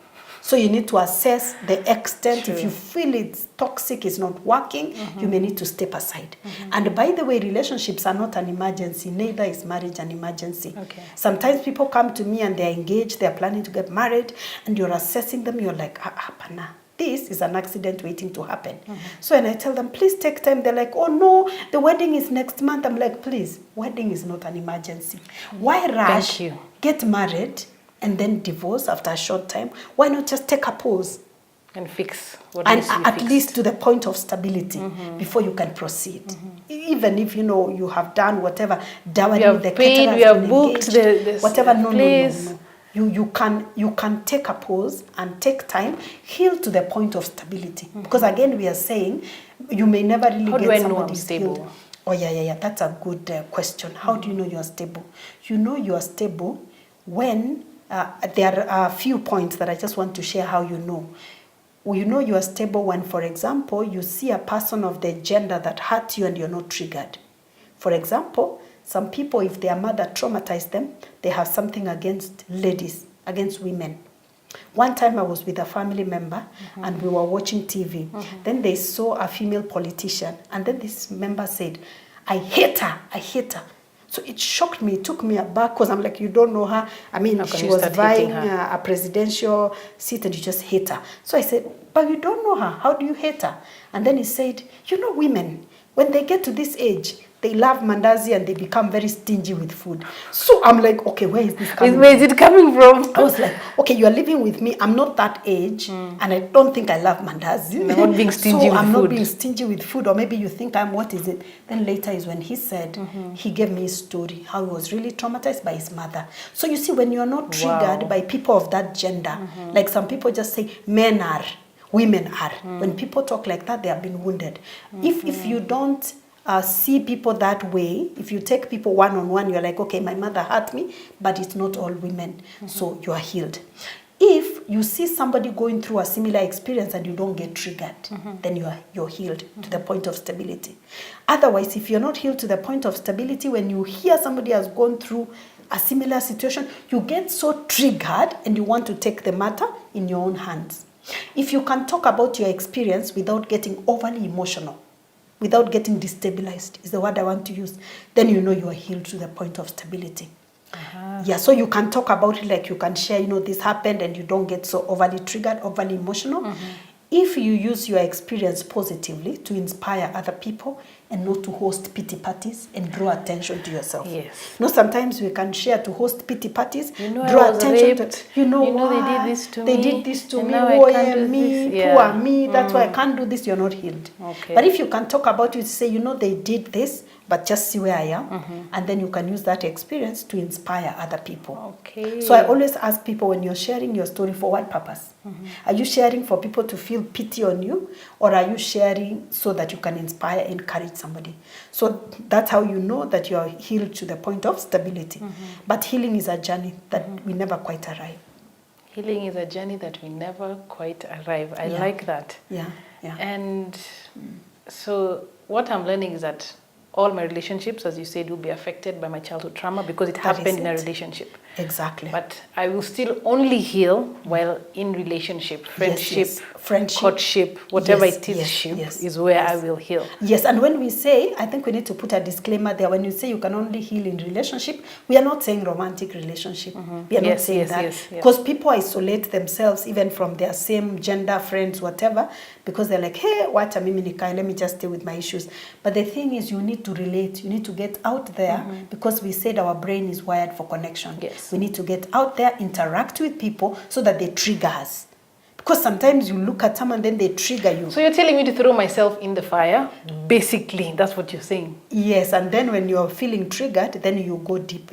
Speaker 1: So you need to assess the extent. True. If you feel it's toxic, it's not working, you may need to step aside. And by the way, relationships are not an emergency. Neither is marriage an emergency. Okay. Sometimes people come to me and they're engaged, they're planning to get married, and you're assessing them, you're like, hapana. This is an accident waiting to happen. So when I tell them, please take time, they're like, oh no, the wedding is next month. I'm like, please, wedding is not an emergency. Why rush, get married, and then divorce after a short time? Why not just take a pause?
Speaker 2: And fix what
Speaker 1: and
Speaker 2: needs to be
Speaker 1: at
Speaker 2: fixed.
Speaker 1: Least to the point of stability before you can proceed. Even if, you know, you have done whatever, dowry,
Speaker 2: we have
Speaker 1: the
Speaker 2: paid, we have booked the
Speaker 1: whatever, no. You can take a pause and take time, heal to the point of stability. Because again, we are saying you may never really
Speaker 2: How
Speaker 1: get
Speaker 2: do I know
Speaker 1: somebody
Speaker 2: I'm stable?
Speaker 1: Healed. Oh yeah. That's a good question. How do you know you are stable? You know you are stable when there are a few points that I just want to share how you know. You know you are stable when, for example, you see a person of the gender that hurt you and you're not triggered. For example, some people, if their mother traumatized them, they have something against ladies, against women. One time I was with a family member and we were watching TV. Then they saw a female politician and then this member said, I hate her. So it shocked me, it took me aback because I'm like, you don't know her. I mean, she was vying a presidential seat and you just hate her. So I said, but you don't know her. How do you hate her? And then he said, you know women, when they get to this age, they love mandazi and they become very stingy with food. So I'm like, okay, where is this coming from?
Speaker 2: Where is it coming from?
Speaker 1: I was like, okay, you are living with me. I'm not that age and I don't think I love mandazi.
Speaker 2: I'm not being stingy
Speaker 1: so
Speaker 2: with
Speaker 1: I'm
Speaker 2: food.
Speaker 1: not being stingy with food. Or maybe you think I'm, what is it? Then later is when he said, he gave me his story, how he was really traumatized by his mother. So you see, when you're not triggered by people of that gender, like some people just say, men are, women are. When people talk like that, they have been wounded. If you don't see people that way, if you take people one-on-one, you're like, okay, my mother hurt me, but it's not all women, so you are healed. If you see somebody going through a similar experience and you don't get triggered, then you're healed to the point of stability. Otherwise, if you're not healed to the point of stability, when you hear somebody has gone through a similar situation, you get so triggered and you want to take the matter in your own hands. If you can talk about your experience without getting overly emotional, without getting destabilized, is the word I want to use, then you know you are healed to the point of stability. Yeah, so you can talk about it, like you can share, you know, this happened and you don't get so overly triggered, overly emotional. if you use your experience positively to inspire other people and not to host pity parties and draw attention to yourself.
Speaker 2: Yes.
Speaker 1: You know, sometimes we can share to host pity parties,
Speaker 2: draw
Speaker 1: I was attention
Speaker 2: raped.
Speaker 1: to, you know
Speaker 2: they did this to
Speaker 1: they
Speaker 2: me.
Speaker 1: did this to
Speaker 2: and
Speaker 1: me,
Speaker 2: now
Speaker 1: oh
Speaker 2: I can't
Speaker 1: yeah,
Speaker 2: do
Speaker 1: me,
Speaker 2: this.
Speaker 1: poor me, that's why I can't do this, you're not healed.
Speaker 2: Okay.
Speaker 1: But if you can talk about it, say, they did this, but just see where I am, and then you can use that experience to inspire other people.
Speaker 2: Okay.
Speaker 1: So I always ask people, when you're sharing your story, for what purpose? Are you sharing for people to feel pity on you, or are you sharing so that you can inspire, encourage somebody? So that's how you know that you're healed to the point of stability. But healing is a journey that we never quite arrive.
Speaker 2: Healing is a journey that we never quite arrive. I like that.
Speaker 1: Yeah.
Speaker 2: And so what I'm learning is that all my relationships, as you said, will be affected by my childhood trauma because it happened in a relationship.
Speaker 1: Exactly.
Speaker 2: But I will still only heal while in relationship, friendship, courtship, whatever it is, is where I will heal.
Speaker 1: Yes, and when we say, I think we need to put a disclaimer there. When you say you can only heal in relationship, we are not saying romantic relationship. We are not saying that. Because people isolate themselves even from their same gender, friends, whatever, because they're like, hey, what am I? Let me just stay with my issues. But the thing is, you need to relate. You need to get out there because we said our brain is wired for connection.
Speaker 2: Yes.
Speaker 1: We need to get out there, interact with people so that they trigger us. Because sometimes you look at someone, then they trigger you.
Speaker 2: So you're telling me to throw myself in the fire? Basically, that's what you're saying.
Speaker 1: Yes, and then when you're feeling triggered, then you go deep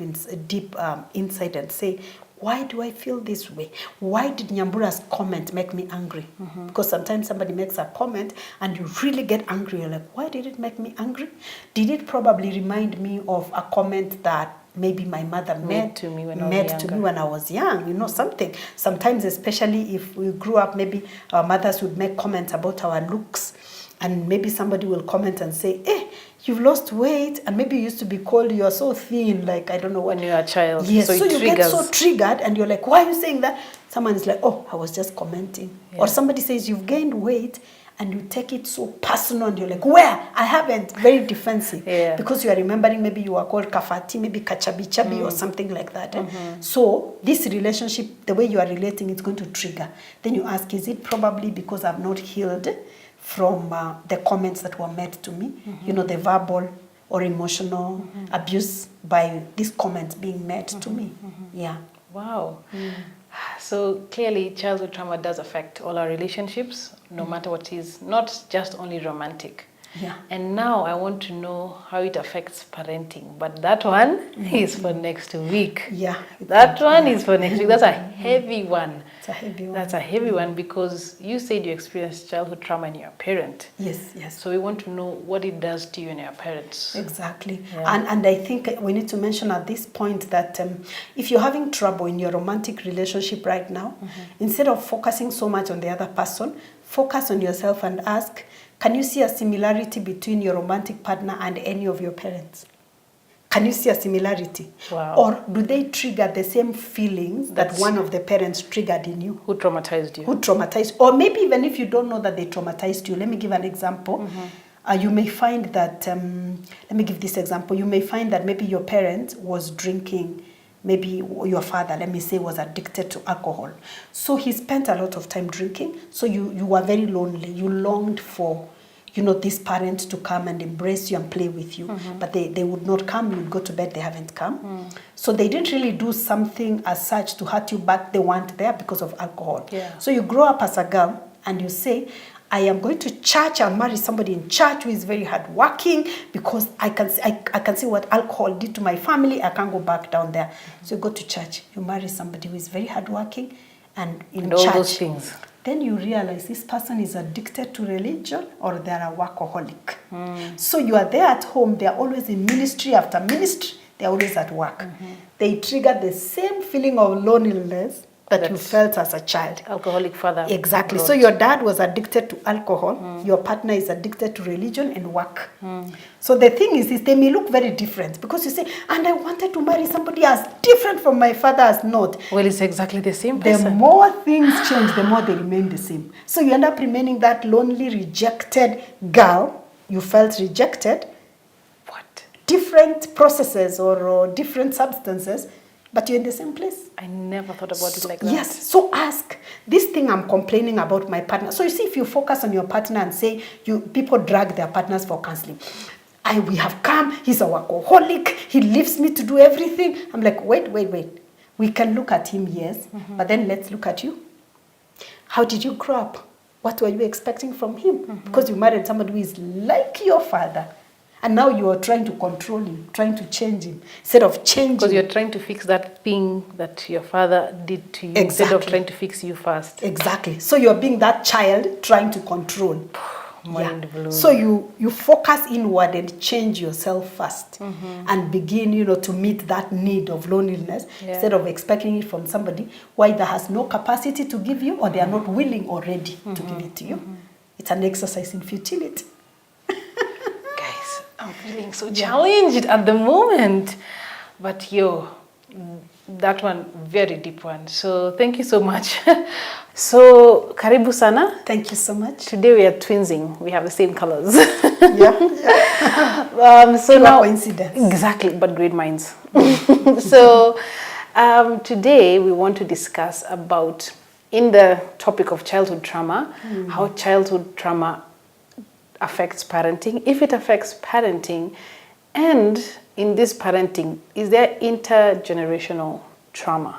Speaker 1: inside and say, why do I feel this way? Why did Nyambura's comment make me angry? Because sometimes somebody makes a comment and you really get angry. You're like, why did it make me angry? Did it probably remind me of a comment that maybe my mother made to me when I was young, something. Sometimes, especially if we grew up, maybe our mothers would make comments about our looks, and maybe somebody will comment and say, hey, you've lost weight, and maybe you used to be called, you're so thin, like, I don't know what.
Speaker 2: When you're a child.
Speaker 1: Yes, so you get so triggered, and you're like, why are you saying that? Someone is like, oh, I was just commenting. Or somebody says, you've gained weight, and you take it so personal, and you're like, where? I haven't. Very defensive. Because you are remembering maybe you were called kafati, maybe kachabi-chabi or something like that. So this relationship, the way you are relating, it's going to trigger. Then you ask, is it probably because I've not healed from the comments that were made to me? The verbal or emotional abuse by these comments being made to me. Yeah.
Speaker 2: Wow. So clearly, childhood trauma does affect all our relationships, no matter what is, not just only romantic.
Speaker 1: Yeah.
Speaker 2: And now I want to know how it affects parenting. But that one is for next week.
Speaker 1: Yeah.
Speaker 2: That one is for next week. That's a heavy one.
Speaker 1: It's a heavy one.
Speaker 2: That's a heavy one because you said you experienced childhood trauma in your parent.
Speaker 1: Yes, yes.
Speaker 2: So we want to know what it does to you and your parents.
Speaker 1: Exactly. Yeah. And I think we need to mention at this point that if you're having trouble in your romantic relationship right now, instead of focusing so much on the other person, focus on yourself and ask, can you see a similarity between your romantic partner and any of your parents? Can you see a similarity?
Speaker 2: Wow.
Speaker 1: Or do they trigger the same feelings that one of the parents triggered in you?
Speaker 2: Who traumatized you?
Speaker 1: Who traumatized? Or maybe even if you don't know that they traumatized you. Let me give an example. You may find that, let me give this example. You may find that maybe your parent was drinking, maybe your father, let me say, was addicted to alcohol. So he spent a lot of time drinking. So you were very lonely. You longed for, this parent to come and embrace you and play with you. But they would not come. You would go to bed, they haven't come. So they didn't really do something as such to hurt you, but they weren't there because of alcohol.
Speaker 2: Yeah.
Speaker 1: So you grow up as a girl and you say, I am going to church, I'll marry somebody in church who is very hardworking because I can see what alcohol did to my family. I can't go back down there. So you go to church, you marry somebody who is very hardworking and in church.
Speaker 2: All those things.
Speaker 1: Then you realize this person is addicted to religion or they're a workaholic. So you are there at home, they're always in ministry after ministry, they're always at work. They trigger the same feeling of loneliness that you felt as a child.
Speaker 2: Alcoholic father.
Speaker 1: Exactly. So your dad was addicted to alcohol, your partner is addicted to religion and work. So the thing is they may look very different because you say, and I wanted to marry somebody as different from my father as not.
Speaker 2: Well, it's exactly the same person.
Speaker 1: The more things change, the more they remain the same. So you end up remaining that lonely, rejected girl. You felt rejected.
Speaker 2: What?
Speaker 1: Different processes or different substances but you're in the same place.
Speaker 2: I never thought about it like that.
Speaker 1: Yes. So ask, this thing I'm complaining about my partner. So you see, if you focus on your partner and say, people drag their partners for counseling. We have come, he's a workaholic, he leaves me to do everything. I'm like, wait. We can look at him, yes, but then let's look at you. How did you grow up? What were you expecting from him? Because you married somebody who is like your father. And now you are trying to control him, trying to change him, instead of changing.
Speaker 2: Because you're trying to fix that thing that your father did to you, instead of trying to fix you first.
Speaker 1: Exactly. So you're being that child trying to control.
Speaker 2: Mind blowing.
Speaker 1: So you focus inward and change yourself first, and begin, to meet that need of loneliness, instead of expecting it from somebody who either has no capacity to give you or they are not willing or ready to give it to you. It's an exercise in futility.
Speaker 2: I'm feeling so challenged at the moment, but that one, very deep one. So thank you so much. So karibu sana.
Speaker 1: Thank you so much.
Speaker 2: Today we are twinsing. We have the same colors.
Speaker 1: So now coincidence.
Speaker 2: Exactly, but great minds. So today we want to discuss about, in the topic of childhood trauma, how childhood trauma affects parenting, if it affects parenting, and in this parenting, is there intergenerational trauma?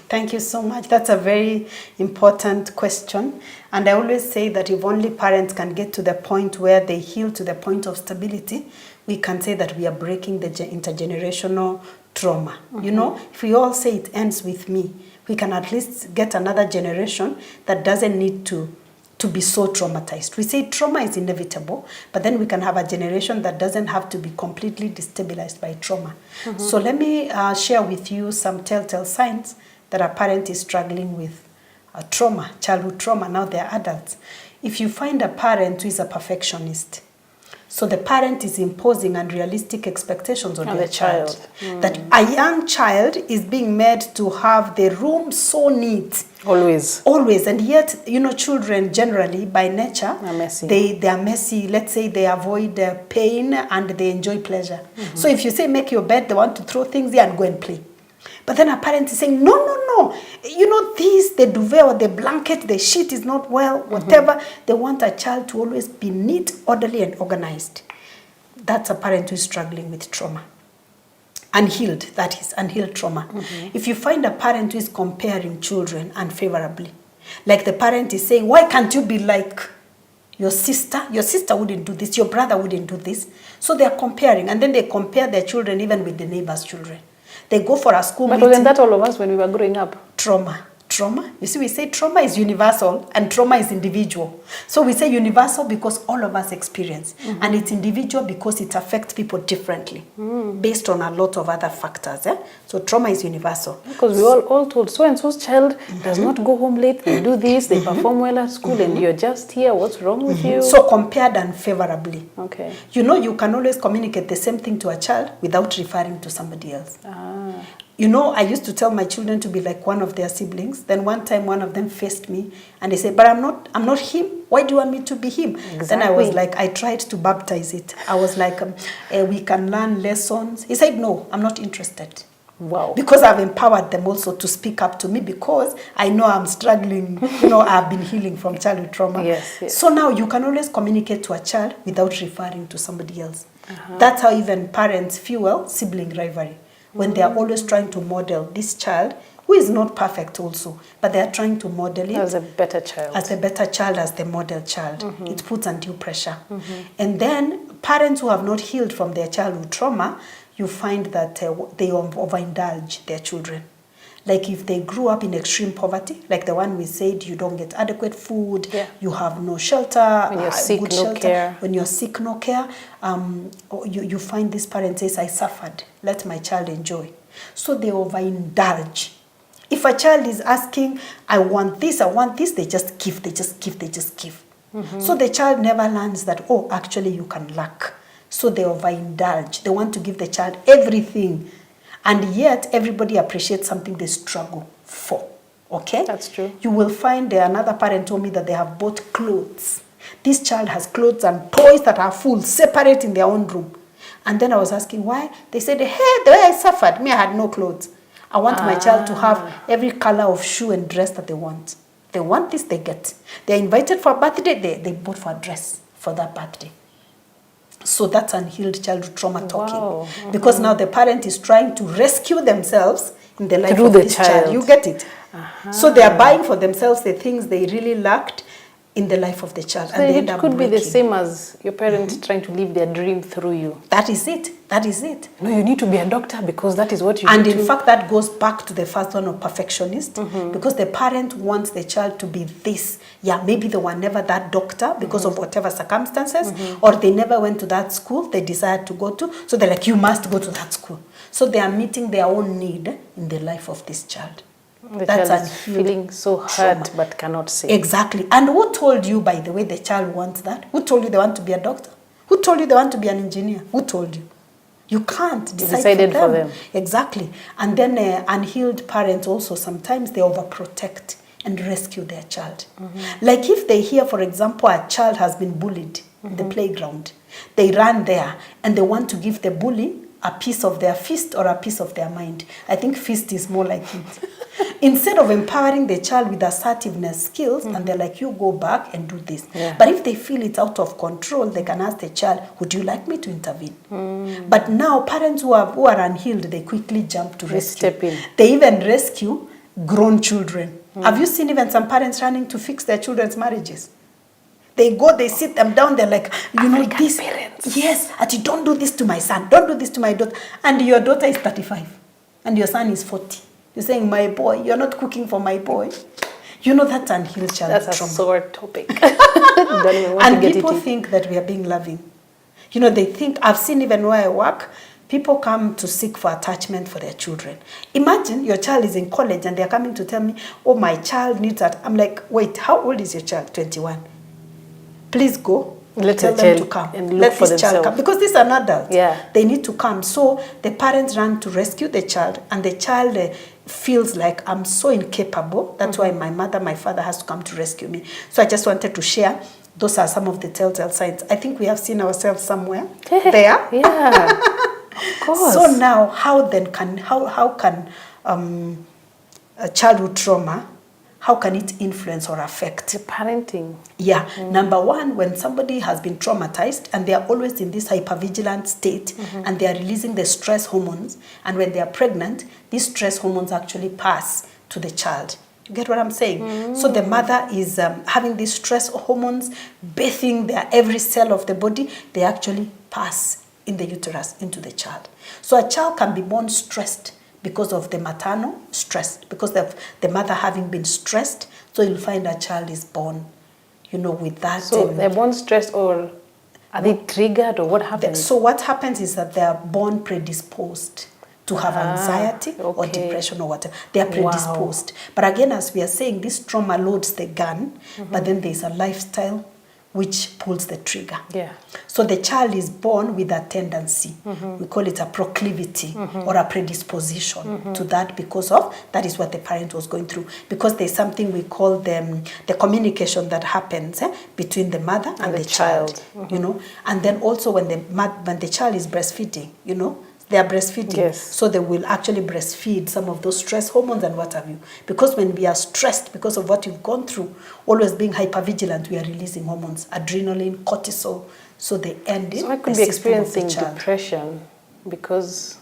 Speaker 1: Thank you so much. That's a very important question. And I always say that if only parents can get to the point where they heal to the point of stability, we can say that we are breaking the intergenerational trauma. If we all say it ends with me, we can at least get another generation that doesn't need to be so traumatized. We say trauma is inevitable, but then we can have a generation that doesn't have to be completely destabilized by trauma. So let me share with you some telltale signs that a parent is struggling with trauma, childhood trauma. Now they're adults. If you find a parent who is a perfectionist, so the parent is imposing unrealistic expectations on their child. That a young child is being made to have the room so neat. Always. And yet, children generally, by nature,
Speaker 2: are messy.
Speaker 1: They are messy. Let's say they avoid pain and they enjoy pleasure. So if you say, make your bed, they want to throw things there and go and play. But then a parent is saying, no. The duvet or the blanket, the sheet is not well, whatever. They want a child to always be neat, orderly, and organized. That's a parent who is struggling with trauma. Unhealed, that is, unhealed trauma. If you find a parent who is comparing children unfavorably, like the parent is saying, why can't you be like your sister? Your sister wouldn't do this, your brother wouldn't do this. So they are comparing, and then they compare their children even with the neighbor's children. They go for a school meeting.
Speaker 2: But wasn't that all of us when we were growing up?
Speaker 1: Trauma. You see, we say trauma is universal and trauma is individual. So we say universal because all of us experience. And it's individual because it affects people differently based on a lot of other factors. So trauma is universal.
Speaker 2: Because we all told, so-and-so's child does not go home late, they do this, they perform well at school, and you're just here, what's wrong with you?
Speaker 1: So compared unfavorably.
Speaker 2: Okay.
Speaker 1: You can always communicate the same thing to a child without referring to somebody else. I used to tell my children to be like one of their siblings. Then one time one of them faced me and they said, but I'm not him. Why do you want me to be him? Exactly. Then I was like, I tried to baptize it. I was like, we can learn lessons. He said, no, I'm not interested.
Speaker 2: Wow.
Speaker 1: Because I've empowered them also to speak up to me because I know I'm struggling. I've been healing from childhood trauma.
Speaker 2: Yes.
Speaker 1: So now you can always communicate to a child without referring to somebody else. That's how even parents fuel sibling rivalry. When they are always trying to model this child, who is not perfect also, but they are trying to model it
Speaker 2: as a better child.
Speaker 1: As a better child, as the model child. It puts undue pressure. And then parents who have not healed from their childhood trauma, you find that they overindulge their children. Like if they grew up in extreme poverty, like the one we said, you don't get adequate food, you have no shelter,
Speaker 2: when you're sick,
Speaker 1: good
Speaker 2: no
Speaker 1: shelter.
Speaker 2: Care.
Speaker 1: When you're sick, no care. You find this parent says, I suffered, let my child enjoy. So they overindulge. If a child is asking, I want this, they just give. So the child never learns that, actually you can lack. So they overindulge. They want to give the child everything. And yet, everybody appreciates something they struggle for. Okay?
Speaker 2: That's true.
Speaker 1: You will find another parent told me that they have bought clothes. This child has clothes and toys that are full, separate in their own room. And then I was asking why. They said, hey, the way I suffered, me, I had no clothes. I want my child to have every color of shoe and dress that they want. They want this, they get. They're invited for a birthday, they bought for a dress for that birthday. So that's unhealed childhood trauma talking.
Speaker 2: Wow.
Speaker 1: Because now the parent is trying to rescue themselves in the life
Speaker 2: Through
Speaker 1: of
Speaker 2: the
Speaker 1: this child. You get it? So they are buying for themselves the things they really lacked in the life of the child.
Speaker 2: So
Speaker 1: and they end
Speaker 2: it
Speaker 1: up
Speaker 2: could be the
Speaker 1: breaking.
Speaker 2: same as your parent trying to live their dream through you.
Speaker 1: That is it. That is it.
Speaker 2: No, you need to be a doctor because that is what you
Speaker 1: And
Speaker 2: do.
Speaker 1: in fact, that goes back to the first one of perfectionist, because the parent wants the child to be this. Yeah, maybe they were never that doctor because of whatever circumstances, or they never went to that school they desired to go to. So they're like, you must go to that school. So they are meeting their own need in the life of this child.
Speaker 2: The child is feeling so hurt but cannot say.
Speaker 1: Exactly. And who told you, by the way, the child wants that? Who told you they want to be a doctor? Who told you they want to be an engineer? Who told you? You can't decide for them. Exactly. And then unhealed parents also, sometimes they overprotect and rescue their child. Like if they hear, for example, a child has been bullied in the playground, they run there and they want to give the bully a piece of their fist or a piece of their mind. I think fist is more like it. Instead of empowering the child with assertiveness skills, and they're like, you go back and do this.
Speaker 2: Yeah.
Speaker 1: But if they feel it's out of control, they can ask the child, would you like me to intervene? But now parents who are unhealed, they quickly jump to rescue.
Speaker 2: Step in.
Speaker 1: They even rescue grown children. Have you seen even some parents running to fix their children's marriages? They go, they sit them down, they're like, you know,
Speaker 2: African
Speaker 1: this.
Speaker 2: parents.
Speaker 1: Yes, don't do this to my son, don't do this to my daughter. And your daughter is 35 and your son is 40. You're saying, my boy, you're not cooking for my boy. You know, that's unhealed childhood trauma.
Speaker 2: That's a sore topic. Don't even want
Speaker 1: And
Speaker 2: to get
Speaker 1: people
Speaker 2: it.
Speaker 1: think that we are being loving. You know, they think, I've seen even where I work, people come to seek for attachment for their children. Imagine your child is in college and they're coming to tell me, oh, my child needs that. I'm like, wait, how old is your child? 21. Please go. Tell them to come.
Speaker 2: And look for
Speaker 1: this child come. Because this is an adult.
Speaker 2: Yeah.
Speaker 1: They need to come. So the parents run to rescue the child, and the child feels like, I'm so incapable. That's why my mother, my father has to come to rescue me. So I just wanted to share. Those are some of the telltale signs. I think we have seen ourselves somewhere there.
Speaker 2: Yeah, of course.
Speaker 1: So now, how can a childhood trauma, how can it influence or affect
Speaker 2: the parenting?
Speaker 1: Yeah. Number one, when somebody has been traumatized and they are always in this hypervigilant state and they are releasing the stress hormones, and when they are pregnant, these stress hormones actually pass to the child. You get what I'm saying? So the mother is having these stress hormones bathing their every cell of the body. They actually pass in the uterus into the child. So a child can be born stressed because of the maternal stress, because of the mother having been stressed. So you'll find a child is born, you know, with that.
Speaker 2: So they're born stressed, or are they triggered, or what happens?
Speaker 1: So what happens is that they are born predisposed to have anxiety or depression or whatever. They are predisposed. Wow. But again, as we are saying, this trauma loads the gun, but then there's a lifestyle which pulls the trigger.
Speaker 2: Yeah.
Speaker 1: So the child is born with a tendency. We call it a proclivity or a predisposition to that, because of that is what the parent was going through. Because there's something we call the communication that happens between the mother and the child. You know, and then also when the child is breastfeeding, you know, they are breastfeeding.
Speaker 2: Yes.
Speaker 1: So they will actually breastfeed some of those stress hormones and what have you. Because when we are stressed because of what you've gone through, always being hypervigilant, we are releasing hormones, adrenaline, cortisol. So they end in.
Speaker 2: So I could be experiencing depression because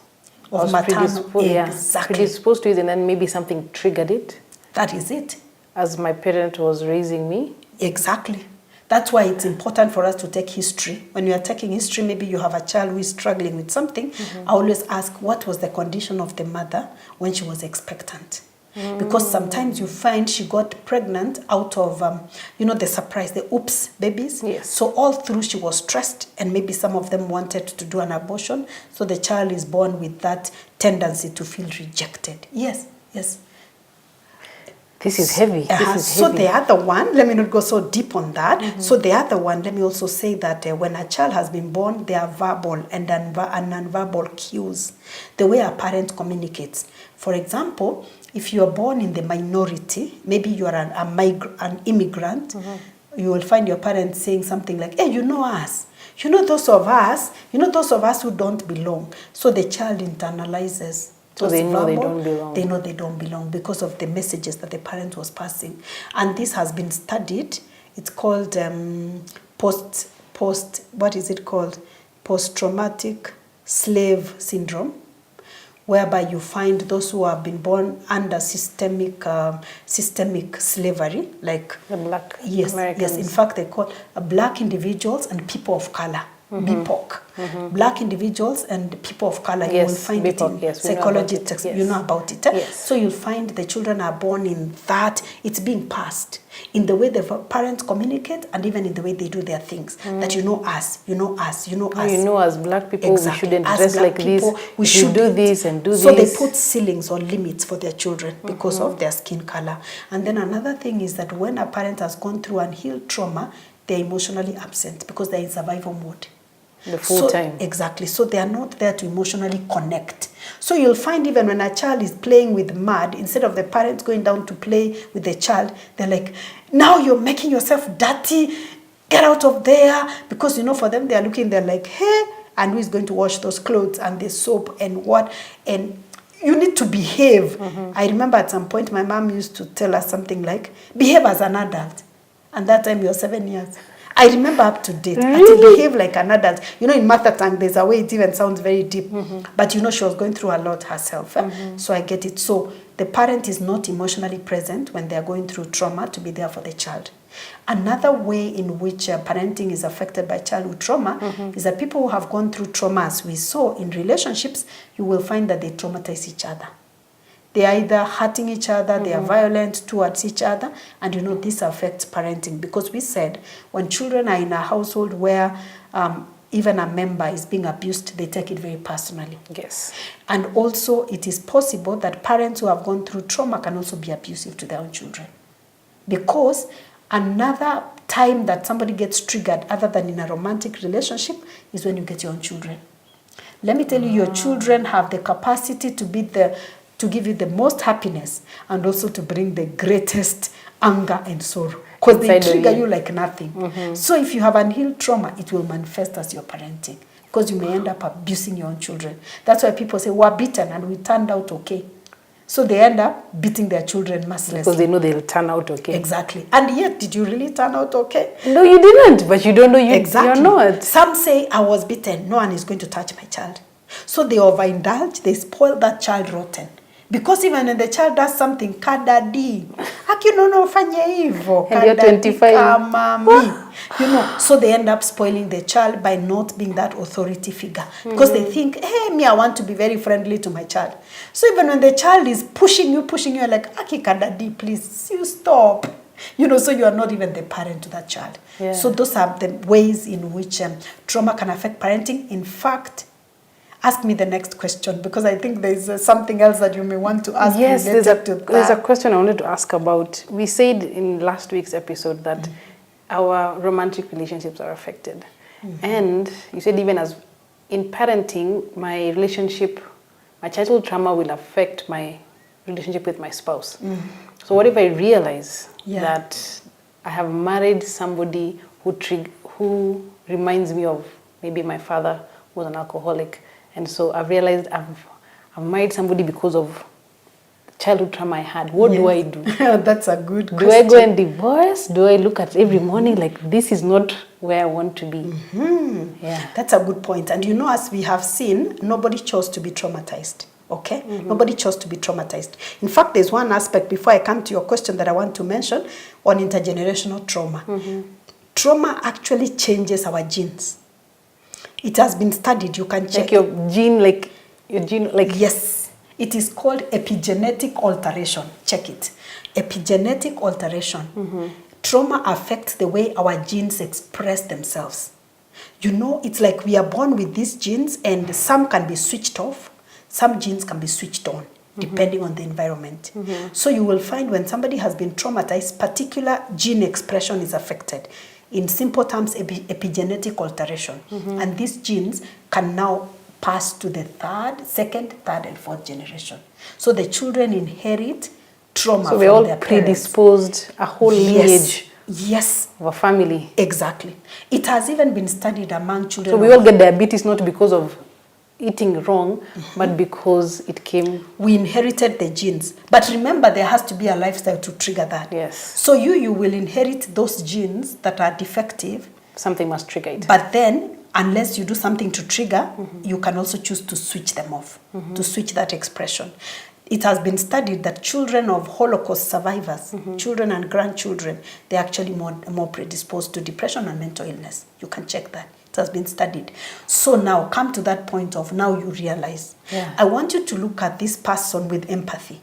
Speaker 1: of maternal. Exactly.
Speaker 2: Predisposed to it, and then maybe something triggered it.
Speaker 1: That is it. As
Speaker 2: my parent was raising me.
Speaker 1: Exactly. That's why it's important for us to take history. When you are taking history, maybe you have a child who is struggling with something. I always ask, what was the condition of the mother when she was expectant? Because sometimes you find she got pregnant out of, you know, the surprise, the oops babies.
Speaker 2: Yes.
Speaker 1: So all through she was stressed, and maybe some of them wanted to do an abortion. So the child is born with that tendency to feel rejected. Yes, yes.
Speaker 2: This is heavy.
Speaker 1: So the other one, let me not go so deep on that. So the other one, let me also say that when a child has been born, there are verbal and non-verbal cues. The way a parent communicates. For example, if you are born in the minority, maybe you are an immigrant, you will find your parents saying something like, hey, you know us. You know those of us who don't belong. So the child internalizes.
Speaker 2: So they know they don't belong.
Speaker 1: They know they don't belong because of the messages that the parent was passing. And this has been studied. It's called what is it called? Post-traumatic slave syndrome, whereby you find those who have been born under systemic slavery, like
Speaker 2: the black
Speaker 1: Americans. Yes, in fact they call black individuals and people of color. BIPOC. Black individuals and people of color.
Speaker 2: Yes,
Speaker 1: you will find
Speaker 2: BIPOC,
Speaker 1: it in psychology texts. You know about it.
Speaker 2: Yes.
Speaker 1: So you'll find the children are born in that. It's being passed in the way the parents communicate and even in the way they do their things. That you know us, you know us, you know us.
Speaker 2: You know, as black people,
Speaker 1: exactly.
Speaker 2: we shouldn't
Speaker 1: as
Speaker 2: dress like
Speaker 1: people,
Speaker 2: this.
Speaker 1: We should
Speaker 2: do this and do
Speaker 1: so
Speaker 2: this.
Speaker 1: So they put ceilings or limits for their children because of their skin color. And then another thing is that when a parent has gone through unhealed trauma, they're emotionally absent because they're in survival mode.
Speaker 2: The full time.
Speaker 1: Exactly. So they are not there to emotionally connect. So you'll find even when a child is playing with mud, instead of the parents going down to play with the child, they're like, now you're making yourself dirty. Get out of there. Because, you know, for them, they're looking, they're like, hey, and who is going to wash those clothes and the soap and what? And you need to behave. I remember at some point, my mom used to tell us something like, behave as an adult. And that time you're 7 years. I remember up to date.
Speaker 2: Really?
Speaker 1: I to behave like an adult. You know, in mother tongue, there's a way it even sounds very deep. But you know, she was going through a lot herself. So I get it. So the parent is not emotionally present when they're going through trauma to be there for the child. Another way in which parenting is affected by childhood trauma is that people who have gone through trauma, as we saw in relationships, you will find that they traumatize each other. They are either hurting each other, they are violent towards each other, and you know this affects parenting because we said when children are in a household where even a member is being abused, they take it very personally.
Speaker 2: Yes.
Speaker 1: And also it is possible that parents who have gone through trauma can also be abusive to their own children. Because another time that somebody gets triggered other than in a romantic relationship is when you get your own children. Let me tell you, your children have the capacity to give you the most happiness and also to bring the greatest anger and sorrow because they trigger you like nothing. So if you have unhealed trauma, it will manifest as your parenting because you may end up abusing your own children. That's why people say, we're beaten and we turned out okay. So they end up beating their children mercilessly.
Speaker 2: Because they know they'll turn out okay.
Speaker 1: Exactly. And yet, did you really turn out okay?
Speaker 2: No, you didn't, but you don't know you're not.
Speaker 1: Some say, I was beaten. No one is going to touch my child. So they overindulge, they spoil that child rotten. Because even when the child does something, kadadi, akinono fanye hivo,
Speaker 2: and you're 25.
Speaker 1: Kama mi. You know, so they end up spoiling the child by not being that authority figure. Because they think, hey, me, I want to be very friendly to my child. So even when the child is pushing you, you're like, aki kadadi, please, you stop. You know, so you are not even the parent to that child. Yeah. So those are the ways in which trauma can affect parenting. In fact, ask me the next question because I think there's something else that you may want to ask.
Speaker 2: Yes, there's a question I wanted to ask about. We said in last week's episode that our romantic relationships are affected. And you said even as in parenting, my childhood trauma will affect my relationship with my spouse. So what if I realize that I have married somebody who reminds me of maybe my father was an alcoholic, and so I've realized I've married somebody because of childhood trauma I had. What do I do?
Speaker 1: That's a good question.
Speaker 2: Do I go and divorce? Do I look at every morning like this is not where I want to be? Yeah,
Speaker 1: that's a good point. And you know, as we have seen, nobody chose to be traumatized. Okay? Nobody chose to be traumatized. In fact, there's one aspect before I come to your question that I want to mention on intergenerational trauma. Trauma actually changes our genes. It has been studied. You can check
Speaker 2: your gene.
Speaker 1: Yes. It is called epigenetic alteration. Check it. Epigenetic alteration. Trauma affects the way our genes express themselves. You know, it's like we are born with these genes and some can be switched off. Some genes can be switched on, depending on the environment. So you will find when somebody has been traumatized, particular gene expression is affected. In simple terms, epigenetic alteration. And these genes can now pass to the second, third, and fourth generation. So the children inherit trauma from their parents.
Speaker 2: So we're all predisposed, a whole lineage
Speaker 1: Yes.
Speaker 2: Of a family.
Speaker 1: Exactly. It has even been studied among children.
Speaker 2: So we all get diabetes not because of eating wrong, but because it came...
Speaker 1: We inherited the genes. But remember, there has to be a lifestyle to trigger that.
Speaker 2: Yes.
Speaker 1: So you will inherit those genes that are defective.
Speaker 2: Something must trigger it.
Speaker 1: But then, unless you do something to trigger, you can also choose to switch them off, to switch that expression. It has been studied that children of Holocaust survivors, children and grandchildren, they're actually more predisposed to depression and mental illness. You can check that. It has been studied. So now, come to that point of now you realize.
Speaker 2: Yeah.
Speaker 1: I want you to look at this person with empathy.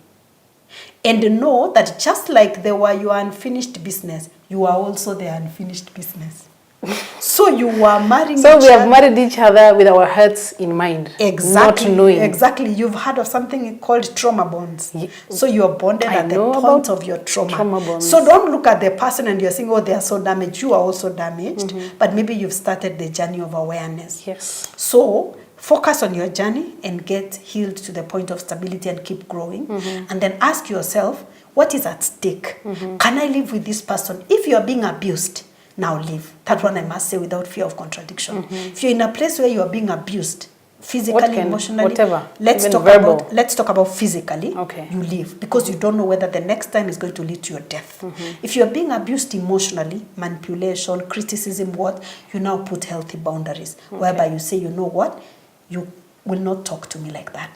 Speaker 1: And know that just like they were your unfinished business, you are also their unfinished business. So you were marrying
Speaker 2: So
Speaker 1: each
Speaker 2: we have
Speaker 1: other.
Speaker 2: married each other with our hearts in mind.
Speaker 1: Exactly.
Speaker 2: Not knowing.
Speaker 1: Exactly. You've heard of something called trauma bonds. So you're bonded at the point of your trauma.
Speaker 2: Trauma bonds.
Speaker 1: So don't look at the person and you're saying, oh, they are so damaged. You are also damaged. But maybe you've started the journey of awareness.
Speaker 2: Yes.
Speaker 1: So focus on your journey and get healed to the point of stability and keep growing. And then ask yourself, what is at stake? Can I live with this person? If you're being abused, now live. That one I must say without fear of contradiction. If you're in a place where you are being abused, physically, emotionally,
Speaker 2: whatever,
Speaker 1: let's
Speaker 2: even
Speaker 1: talk
Speaker 2: verbal.
Speaker 1: about physically.
Speaker 2: Okay.
Speaker 1: You live because you don't know whether the next time is going to lead to your death. If you're being abused emotionally, manipulation, criticism, you now put healthy boundaries, whereby you say, you know what, you will not talk to me like that.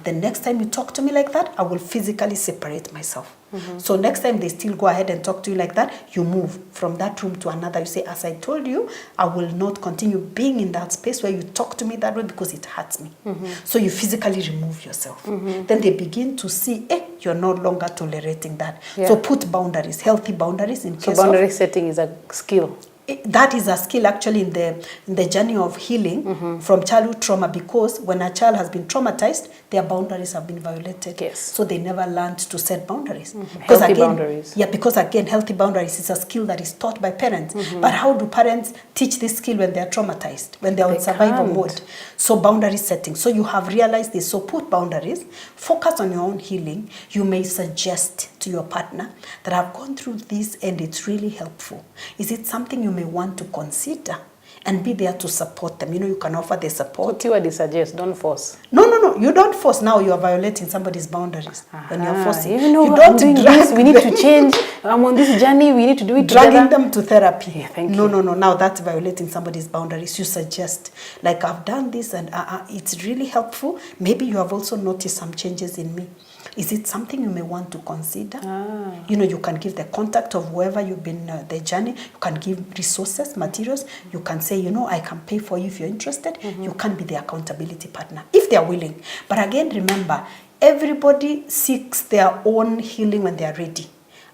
Speaker 1: The next time you talk to me like that, I will physically separate myself. So next time they still go ahead and talk to you like that, you move from that room to another. You say, as I told you, I will not continue being in that space where you talk to me that way because it hurts me. So you physically remove yourself. Then they begin to see, you're no longer tolerating that.
Speaker 2: Yeah.
Speaker 1: So put boundaries, healthy boundaries in case
Speaker 2: So boundary setting is a skill.
Speaker 1: That is a skill actually in the journey of healing from childhood trauma, because when a child has been traumatized, their boundaries have been violated.
Speaker 2: Yes.
Speaker 1: So they never learned to set boundaries.
Speaker 2: Healthy boundaries.
Speaker 1: Yeah, because again, healthy boundaries is a skill that is taught by parents. But how do parents teach this skill when they are traumatized, when they are on survival mode? So boundary setting. So you have realized this. So put boundaries, focus on your own healing. You may suggest to your partner that I've gone through this and it's really helpful. Is it something you may want to consider? And be there to support them. You can offer the support.
Speaker 2: So keyword is suggest, don't force.
Speaker 1: No. You don't force. Now you are violating somebody's boundaries when you're forcing.
Speaker 2: You
Speaker 1: don't
Speaker 2: I'm doing this. We need to change. I'm on this journey. We need to do it
Speaker 1: dragging
Speaker 2: together.
Speaker 1: them to therapy.
Speaker 2: Yeah, thank you.
Speaker 1: No. Now that's violating somebody's boundaries. You suggest, like, I've done this and it's really helpful. Maybe you have also noticed some changes in me. Is it something you may want to consider? You can give the contact of whoever you've been the journey. You can give resources, materials. You can say, I can pay for you if you're interested. You can be the accountability partner if they're willing. But again, remember, everybody seeks their own healing when they are ready.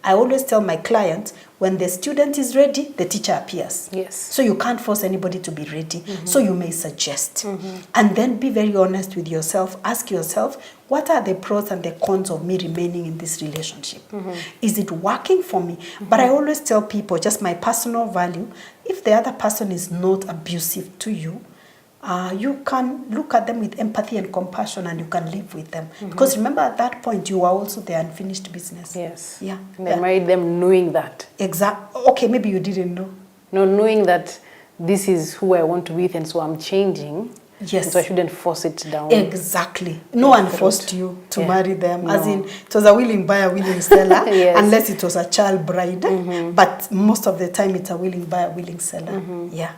Speaker 1: I always tell my clients, when the student is ready, the teacher appears.
Speaker 2: Yes.
Speaker 1: So you can't force anybody to be ready. So you may suggest. And then be very honest with yourself. Ask yourself, what are the pros and the cons of me remaining in this relationship? Is it working for me? But I always tell people, just my personal value, if the other person is not abusive to you, you can look at them with empathy and compassion, and you can live with them. Because remember, at that point, you are also their unfinished business.
Speaker 2: Yes.
Speaker 1: Yeah.
Speaker 2: And I married them knowing that.
Speaker 1: Exactly. Okay, maybe you didn't know.
Speaker 2: No, knowing that this is who I want to be with, and so I'm changing.
Speaker 1: Yes.
Speaker 2: So I shouldn't force it down.
Speaker 1: Exactly. No one forced you to marry them.
Speaker 2: No.
Speaker 1: As in, it was a willing buyer, willing seller.
Speaker 2: Yes.
Speaker 1: Unless it was a child bride. But most of the time, it's a willing buyer, willing seller. Yeah.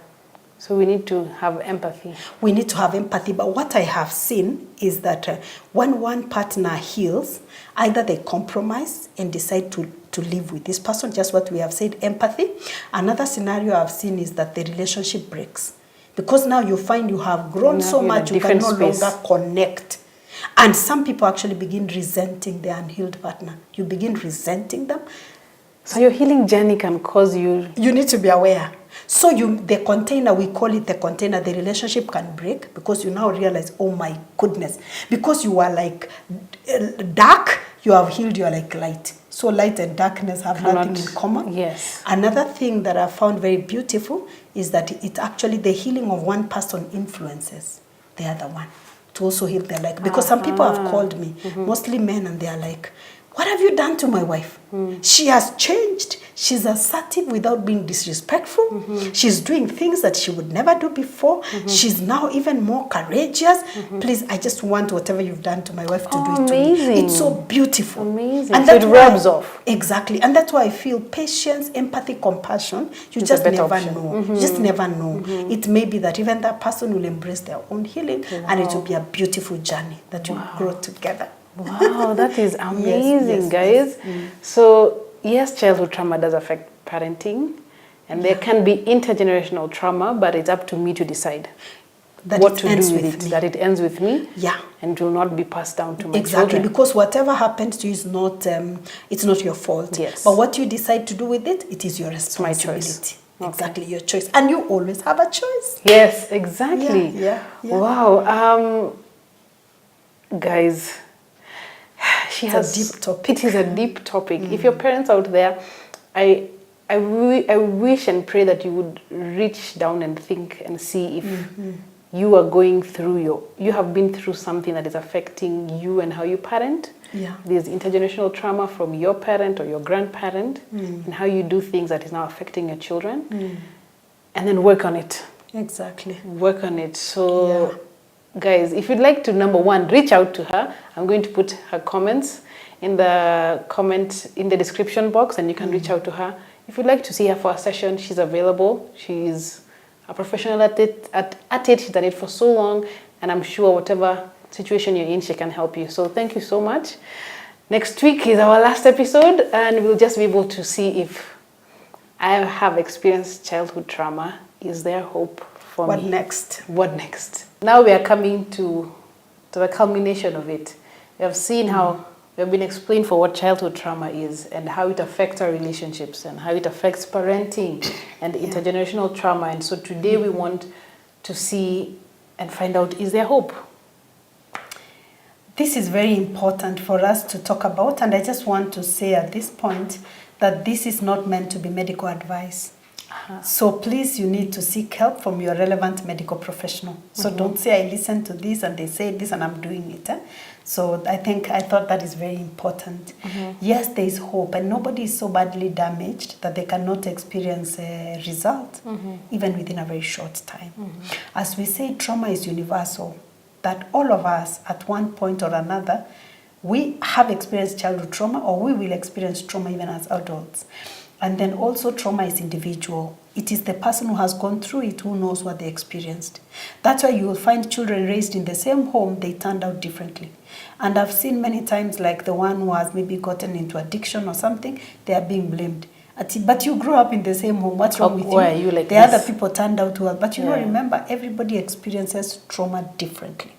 Speaker 2: So we need to have empathy.
Speaker 1: We need to have empathy. But what I have seen is that when one partner heals, either they compromise and decide to live with this person, just what we have said, empathy. Another scenario I've seen is that the relationship breaks. Because now you find you have grown so much, you can no longer connect. And some people actually begin resenting their unhealed partner. You begin resenting them.
Speaker 2: So your healing journey can cause you...
Speaker 1: You need to be aware. So the container, we call it the container, the relationship can break because you now realize, oh my goodness. Because you are like dark, you have healed, you are like light. So light and darkness have nothing in common.
Speaker 2: Yes.
Speaker 1: Another thing that I found very beautiful is that it actually, the healing of one person influences the other one to also heal their like. Because some people have called me, mostly men, and they are like, what have you done to my wife? She has changed. She's assertive without being disrespectful. She's doing things that she would never do before. She's now even more courageous. Please, I just want whatever you've done to my wife to do it to me. It's so beautiful.
Speaker 2: Amazing.
Speaker 1: And
Speaker 2: So
Speaker 1: that's
Speaker 2: it
Speaker 1: why-
Speaker 2: rubs off.
Speaker 1: Exactly. And that's why I feel patience, empathy, compassion, you
Speaker 2: It's a
Speaker 1: just
Speaker 2: better
Speaker 1: never
Speaker 2: option.
Speaker 1: know. You just never know. It may be that even that person will embrace their own healing, and it will be a beautiful journey that you grow together.
Speaker 2: Wow, that is amazing,
Speaker 1: yes,
Speaker 2: guys. So, yes, childhood trauma does affect parenting, and there can be intergenerational trauma, but it's up to me to decide
Speaker 1: That
Speaker 2: what
Speaker 1: it
Speaker 2: to
Speaker 1: ends
Speaker 2: do with
Speaker 1: with
Speaker 2: it,
Speaker 1: me.
Speaker 2: that it ends with me,
Speaker 1: Yeah.
Speaker 2: and will not be passed down to my
Speaker 1: Exactly,
Speaker 2: children.
Speaker 1: because whatever happens to you is not, it's not your fault.
Speaker 2: Yes.
Speaker 1: But what you decide to do with it, it is your
Speaker 2: my
Speaker 1: responsibility.
Speaker 2: choice. Okay.
Speaker 1: Exactly, your choice. And you always have a choice.
Speaker 2: Yes, exactly.
Speaker 1: Yeah.
Speaker 2: Wow. Guys, she
Speaker 1: It's
Speaker 2: has
Speaker 1: a deep topic.
Speaker 2: It is a deep topic. If your parents out there, I wish and pray that you would reach down and think and see if you are going through you have been through something that is affecting you and how you parent.
Speaker 1: Yeah.
Speaker 2: There's intergenerational trauma from your parent or your grandparent and how you do things that is now affecting your children. And then work on it.
Speaker 1: Exactly.
Speaker 2: Work on it. So, guys, if you'd like to, number one, reach out to her. I'm going to put her comments in the description box, and you can reach out to her. If you'd like to see her for a session, she's available. She's a professional at it. She's done it for so long, and I'm sure whatever situation you're in, she can help you. So thank you so much. Next week is our last episode, and we'll just be able to see if I have experienced childhood trauma. Is there hope for me?
Speaker 1: What next?
Speaker 2: What next? Now we are coming to the culmination of it. We have seen how we have been explained for what childhood trauma is and how it affects our relationships and how it affects parenting and intergenerational trauma. And so today we want to see and find out, is there hope?
Speaker 1: This is very important for us to talk about, and I just want to say at this point that this is not meant to be medical advice. So please, you need to seek help from your relevant medical professional. So don't say, I listened to this and they said this and I'm doing it. So I thought that is very important. Yes, there is hope, and nobody is so badly damaged that they cannot experience a result, even within a very short time. As we say, trauma is universal, that all of us at one point or another, we have experienced childhood trauma, or we will experience trauma even as adults. And then also trauma is individual. It is the person who has gone through it who knows what they experienced. That's why you will find children raised in the same home, they turned out differently. And I've seen many times, like the one who has maybe gotten into addiction or something, they are being blamed. But you grew up in the same home, what's wrong with you?
Speaker 2: Why are you like
Speaker 1: the
Speaker 2: this?
Speaker 1: other people turned out well. But you know, remember, everybody experiences trauma differently.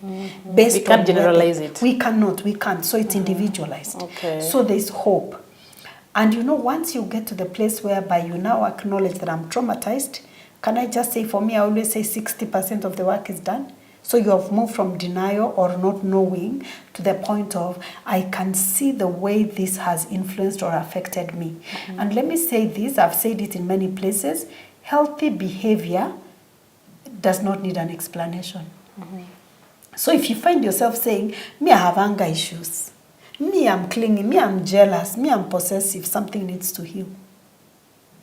Speaker 1: Based
Speaker 2: We can't
Speaker 1: on
Speaker 2: generalize it.
Speaker 1: We can't. So it's individualized.
Speaker 2: Okay.
Speaker 1: So there's hope. And you know, once you get to the place whereby you now acknowledge that I'm traumatized, can I just say, for me, I always say 60% of the work is done. So you have moved from denial or not knowing to the point of, I can see the way this has influenced or affected me. And let me say this, I've said it in many places, healthy behavior does not need an explanation. So if you find yourself saying, me, I have anger issues, me, I'm clingy, me, I'm jealous, me, I'm possessive, something needs to heal.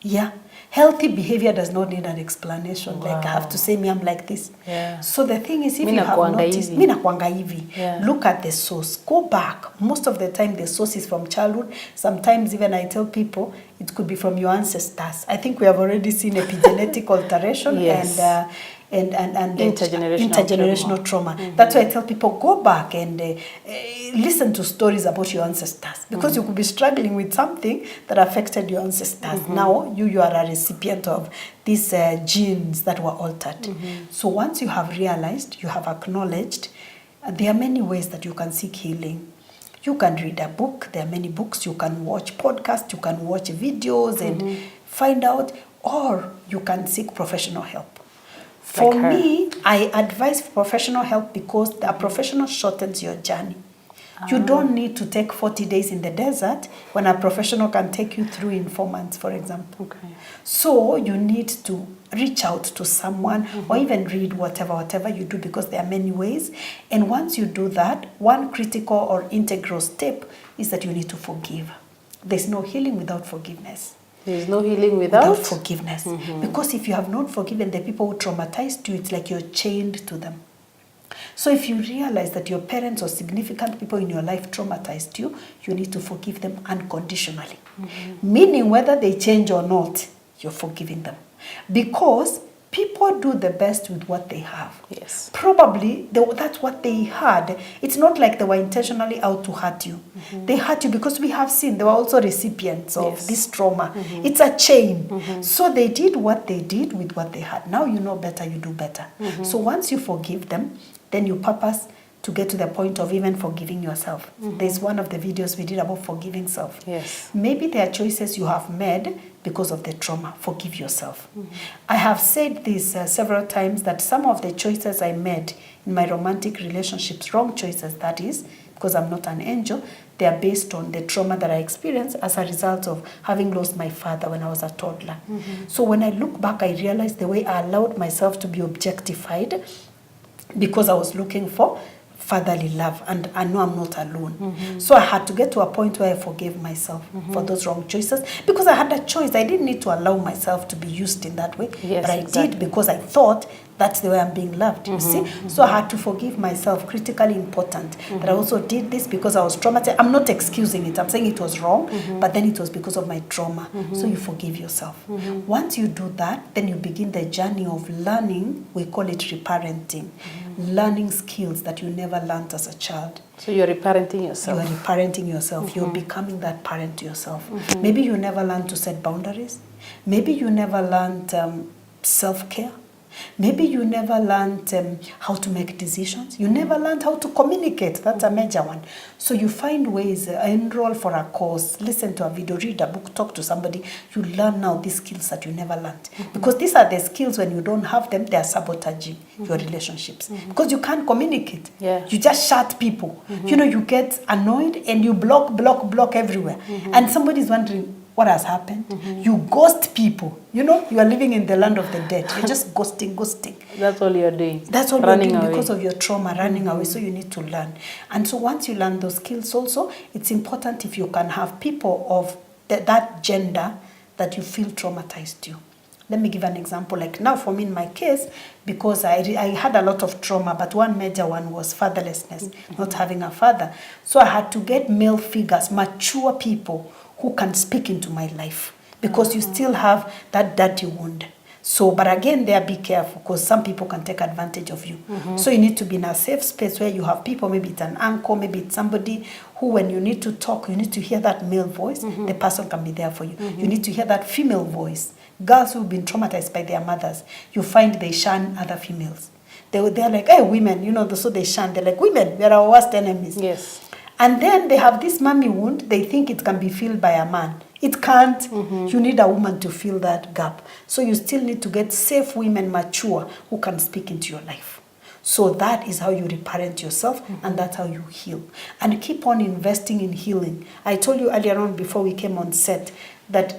Speaker 1: Yeah. Healthy behavior does not need an explanation. Like I have to say, me, I'm like this.
Speaker 2: Yeah.
Speaker 1: So the thing is, if
Speaker 2: Mi
Speaker 1: you have
Speaker 2: nakuanga
Speaker 1: noticed,
Speaker 2: hivi.
Speaker 1: mi nakuanga hivi,
Speaker 2: Yeah.
Speaker 1: look at the source. Go back. Most of the time, the source is from childhood. Sometimes even I tell people, it could be from your ancestors. I think we have already seen epigenetic alteration
Speaker 2: Yes.
Speaker 1: and
Speaker 2: Intergenerational
Speaker 1: trauma. That's why I tell people, go back and listen to stories about your ancestors, because you could be struggling with something that affected your ancestors. Now you are a recipient of these genes that were altered. So once you have realized, you have acknowledged, there are many ways that you can seek healing. You can read a book. There are many books. You can watch podcasts. You can watch videos and find out, or you can seek professional help. For
Speaker 2: Like her.
Speaker 1: me, I advise professional help because a professional shortens your journey. You don't need to take 40 days in the desert when a professional can take you through in 4 months, for example.
Speaker 2: Okay.
Speaker 1: So you need to reach out to someone or even read whatever you do, because there are many ways. And once you do that, one critical or integral step is that you need to forgive. There's no healing without forgiveness.
Speaker 2: There's no healing without
Speaker 1: forgiveness. Because if you have not forgiven the people who traumatized you, it's like you're chained to them. So if you realize that your parents or significant people in your life traumatized you, you need to forgive them unconditionally. Meaning whether they change or not, you're forgiving them. Because people do the best with what they have.
Speaker 2: Yes.
Speaker 1: Probably that's what they had. It's not like they were intentionally out to hurt you. They hurt you because we have seen they were also recipients of this trauma. It's a chain. So they did what they did with what they had. Now you know better, you do better. So once you forgive them, then you purpose to get to the point of even forgiving yourself. There's one of the videos we did about forgiving self.
Speaker 2: Yes.
Speaker 1: Maybe there are choices you have made because of the trauma. Forgive yourself. I have said this several times, that some of the choices I made in my romantic relationships, wrong choices that is, because I'm not an angel, they are based on the trauma that I experienced as a result of having lost my father when I was a toddler. So when I look back, I realized the way I allowed myself to be objectified because I was looking for fatherly love, and I know I'm not alone. So I had to get to a point where I forgave myself for those wrong choices, because I had a choice. I didn't need to allow myself to be used in that way, but I did because I thought that's the way I'm being loved, you see. So I had to forgive myself, critically important, that I also did this because I was traumatized. I'm not excusing it, I'm saying it was wrong, but then it was because of my trauma. So you forgive yourself. Once you do that, then you begin the journey of learning, we call it reparenting, learning skills that you never learned as a child.
Speaker 2: So you're reparenting yourself.
Speaker 1: You are reparenting yourself. You're becoming that parent to yourself. Maybe you never learned to set boundaries. Maybe you never learned self-care. Maybe you never learned how to make decisions. You never learned how to communicate. That's a major one. So you find ways, enroll for a course, listen to a video, read a book, talk to somebody. You learn now these skills that you never learned. Because these are the skills, when you don't have them, they are sabotaging your relationships. Because you can't communicate. You just shut people. You know, you get annoyed and you block everywhere. And somebody's wondering, what has happened? You ghost people. You know, you are living in the land of the dead. You're just ghosting.
Speaker 2: That's all you're doing.
Speaker 1: That's all you're doing because of your trauma, running away. So you need to learn. And so once you learn those skills also, it's important if you can have people of that gender that you feel traumatized you. Let me give an example. Like now for me in my case, because I had a lot of trauma, but one major one was fatherlessness, not having a father. So I had to get male figures, mature people who can speak into my life, because you still have that dirty wound. So, but again, there, be careful, because some people can take advantage of you. So you need to be in a safe space where you have people, maybe it's an uncle, maybe it's somebody who, when you need to talk, you need to hear that male voice, the person can be there for you. You need to hear that female voice. Girls who've been traumatized by their mothers, you find they shun other females. They're like, hey, women, you know, so they shun. They're like, women, we're our worst enemies.
Speaker 2: Yes.
Speaker 1: And then they have this mommy wound. They think it can be filled by a man. It can't. You need a woman to fill that gap. So you still need to get safe women, mature, who can speak into your life. So that is how you reparent yourself, and that's how you heal. And keep on investing in healing. I told you earlier on, before we came on set, that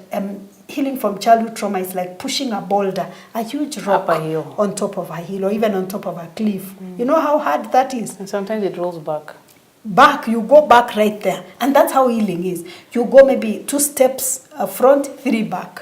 Speaker 1: healing from childhood trauma is like pushing a boulder, a huge rock on top of a hill, or even on top of a cliff. You know how hard that is?
Speaker 2: And sometimes it rolls back.
Speaker 1: You go back right there. And that's how healing is. You go maybe 2 steps front, 3 back.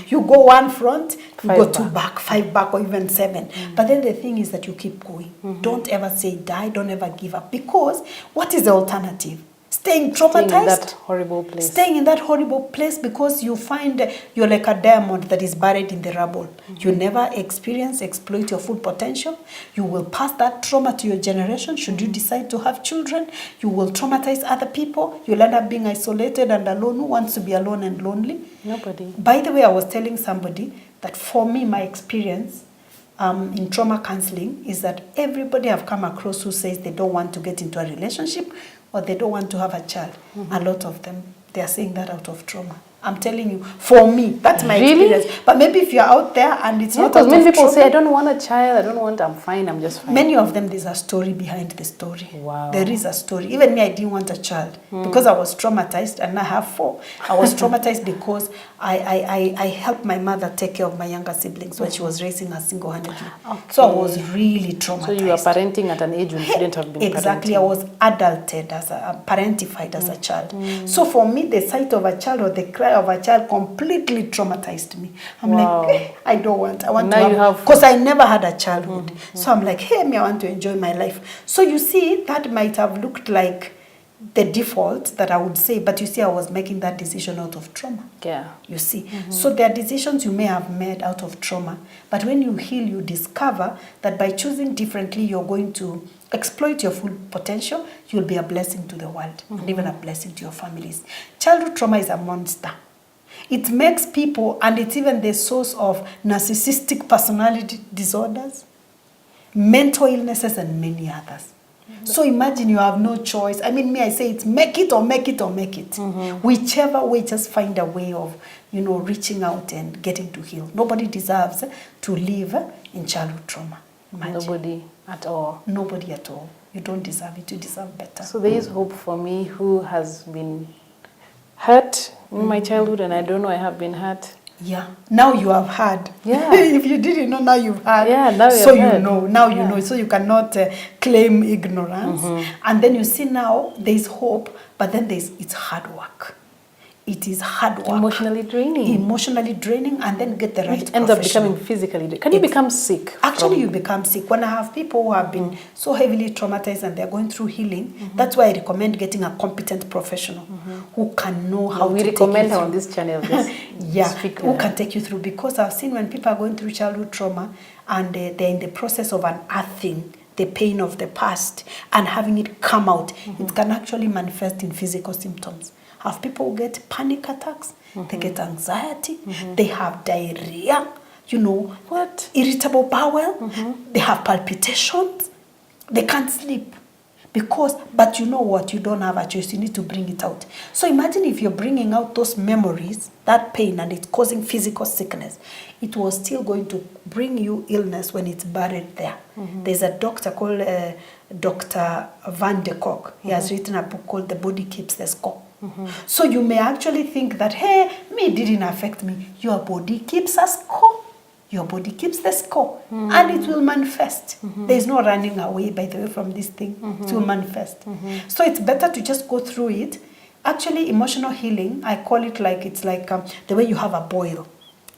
Speaker 1: You go 1 front, you go 2 back, 5 back, or even 7. But then the thing is that you keep going. Don't ever say die, don't ever give up. Because what is the alternative? Staying traumatized?
Speaker 2: Staying in that horrible place.
Speaker 1: Staying in that horrible place, because you find you're like a diamond that is buried in the rubble. You never exploit your full potential. You will pass that trauma to your generation. Should you decide to have children, you will traumatize other people. You'll end up being isolated and alone. Who wants to be alone and lonely?
Speaker 2: Nobody.
Speaker 1: By the way, I was telling somebody that for me, my experience in trauma counseling is that everybody I've come across who says they don't want to get into a relationship or they don't want to have a child, a lot of them, they are saying that out of trauma. I'm telling you, for me, that's my experience. But maybe if you're out there and it's not
Speaker 2: because many people say, I don't want a child, I'm fine, I'm just fine.
Speaker 1: Many of them, there's a story behind the story.
Speaker 2: Wow.
Speaker 1: There is a story. Even me, I didn't want a child because I was traumatized, and I have 4. I was traumatized because I helped my mother take care of my younger siblings when she was raising us single-handedly. Okay. So I was really traumatized.
Speaker 2: So you were parenting at an age when you shouldn't have been
Speaker 1: exactly.
Speaker 2: parenting.
Speaker 1: I was adulted, parentified as a child. So for me, the sight of a child or the cry of a child completely traumatized me. I'm like, I don't want. I want now to have, because I never had a childhood. So I'm like, hey, me, I want to enjoy my life. So you see, that might have looked like the default that I would say, but you see, I was making that decision out of trauma.
Speaker 2: Yeah.
Speaker 1: You see. So there are decisions you may have made out of trauma, but when you heal, you discover that by choosing differently, you're going to exploit your full potential. You'll be a blessing to the world and even a blessing to your families. Childhood trauma is a monster. It makes people, and it's even the source of narcissistic personality disorders, mental illnesses, and many others. So imagine you have no choice. I mean, I say it's make it or make it or make it. Whichever way, just find a way of, reaching out and getting to heal. Nobody deserves to live in childhood trauma. Imagine.
Speaker 2: Nobody at all.
Speaker 1: Nobody at all. You don't deserve it. You deserve better.
Speaker 2: So there is hope for me who has been hurt in my childhood, and I don't know I have been hurt.
Speaker 1: Yeah. Now you have had.
Speaker 2: Yeah.
Speaker 1: If you didn't know, now you've had.
Speaker 2: Yeah, now
Speaker 1: so you
Speaker 2: heard.
Speaker 1: know. Now you know. So you cannot claim ignorance. And then you see now there's hope, but then it's hard work. It is hard work.
Speaker 2: Emotionally draining.
Speaker 1: Emotionally draining, and then get the right
Speaker 2: It ends up becoming physically draining. Can you become sick?
Speaker 1: Actually, you become sick. When I have people who have been so heavily traumatized and they're going through healing, that's why I recommend getting a competent professional who can know how to take you through. We recommend her
Speaker 2: on this channel.
Speaker 1: Who can take you through. Because I've seen when people are going through childhood trauma and they're in the process of unearthing the pain of the past and having it come out, it can actually manifest in physical symptoms. Have people who get panic attacks, they get anxiety, they have diarrhea, irritable bowel, they have palpitations, they can't sleep. But you know what, you don't have a choice, you need to bring it out. So imagine if you're bringing out those memories, that pain, and it's causing physical sickness, it was still going to bring you illness when it's buried there. There's a doctor called Dr. Van de Kock. He has written a book called The Body Keeps the Score. So you may actually think that, hey, me didn't affect me. Your body keeps a score. Your body keeps the score. And it will manifest. There's no running away, by the way, from this thing. It will manifest. So it's better to just go through it. Actually, emotional healing, I call it like, it's like the way you have a boil.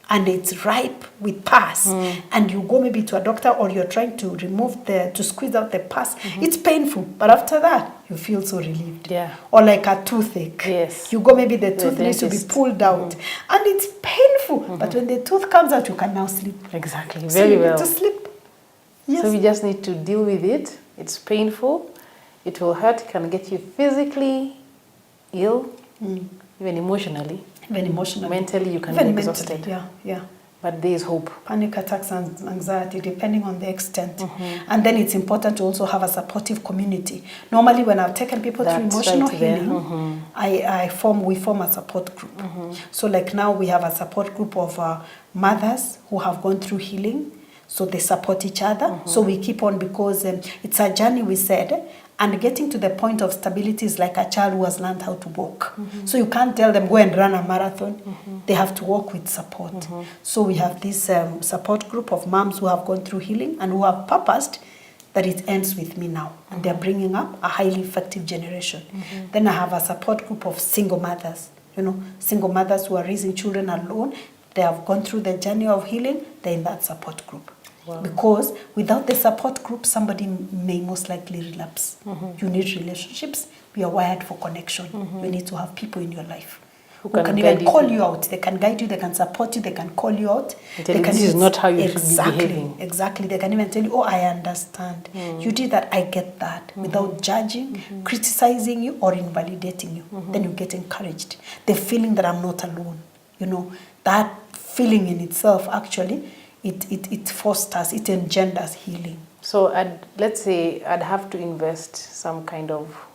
Speaker 1: And it's ripe with pus, and you go maybe to a doctor, or you're trying to to squeeze out the pus. It's painful, but after that, you feel so relieved.
Speaker 2: Yeah.
Speaker 1: Or like a toothache.
Speaker 2: Yes.
Speaker 1: You go, maybe the tooth needs to be pulled out, and it's painful. But when the tooth comes out, you can now sleep.
Speaker 2: Exactly.
Speaker 1: So
Speaker 2: Very
Speaker 1: you
Speaker 2: well.
Speaker 1: need to sleep. Yes.
Speaker 2: So we just need to deal with it. It's painful. It will hurt. It can get you physically ill, even emotionally.
Speaker 1: Even emotionally.
Speaker 2: Mentally, you can be exhausted.
Speaker 1: Yeah.
Speaker 2: But there is hope.
Speaker 1: Panic attacks and anxiety, depending on the extent. And then it's important to also have a supportive community. Normally, when I've taken people through emotional healing, we form a support group. So like now we have a support group of mothers who have gone through healing. So they support each other. So we keep on, because it's a journey, we said. And getting to the point of stability is like a child who has learned how to walk. So you can't tell them, go and run a marathon. They have to walk with support. So we have this support group of moms who have gone through healing and who have purposed that it ends with me now. And they're bringing up a highly effective generation. Then I have a support group of single mothers. Single mothers who are raising children alone. They have gone through the journey of healing. They're in that support group. Wow. Because without the support group, somebody may most likely relapse. You need relationships. We are wired for connection. You need to have people in your life who can even call you out. They can guide you, they can support you, they can call you out.
Speaker 2: This is not how you should be behaving.
Speaker 1: Exactly. They can even tell you, oh, I understand. You did that, I get that. Without judging, criticizing you, or invalidating you. Then you get encouraged. The feeling that I'm not alone. That feeling in itself, actually, it fosters, it engenders healing.
Speaker 2: So let's say I'd have to invest some kind of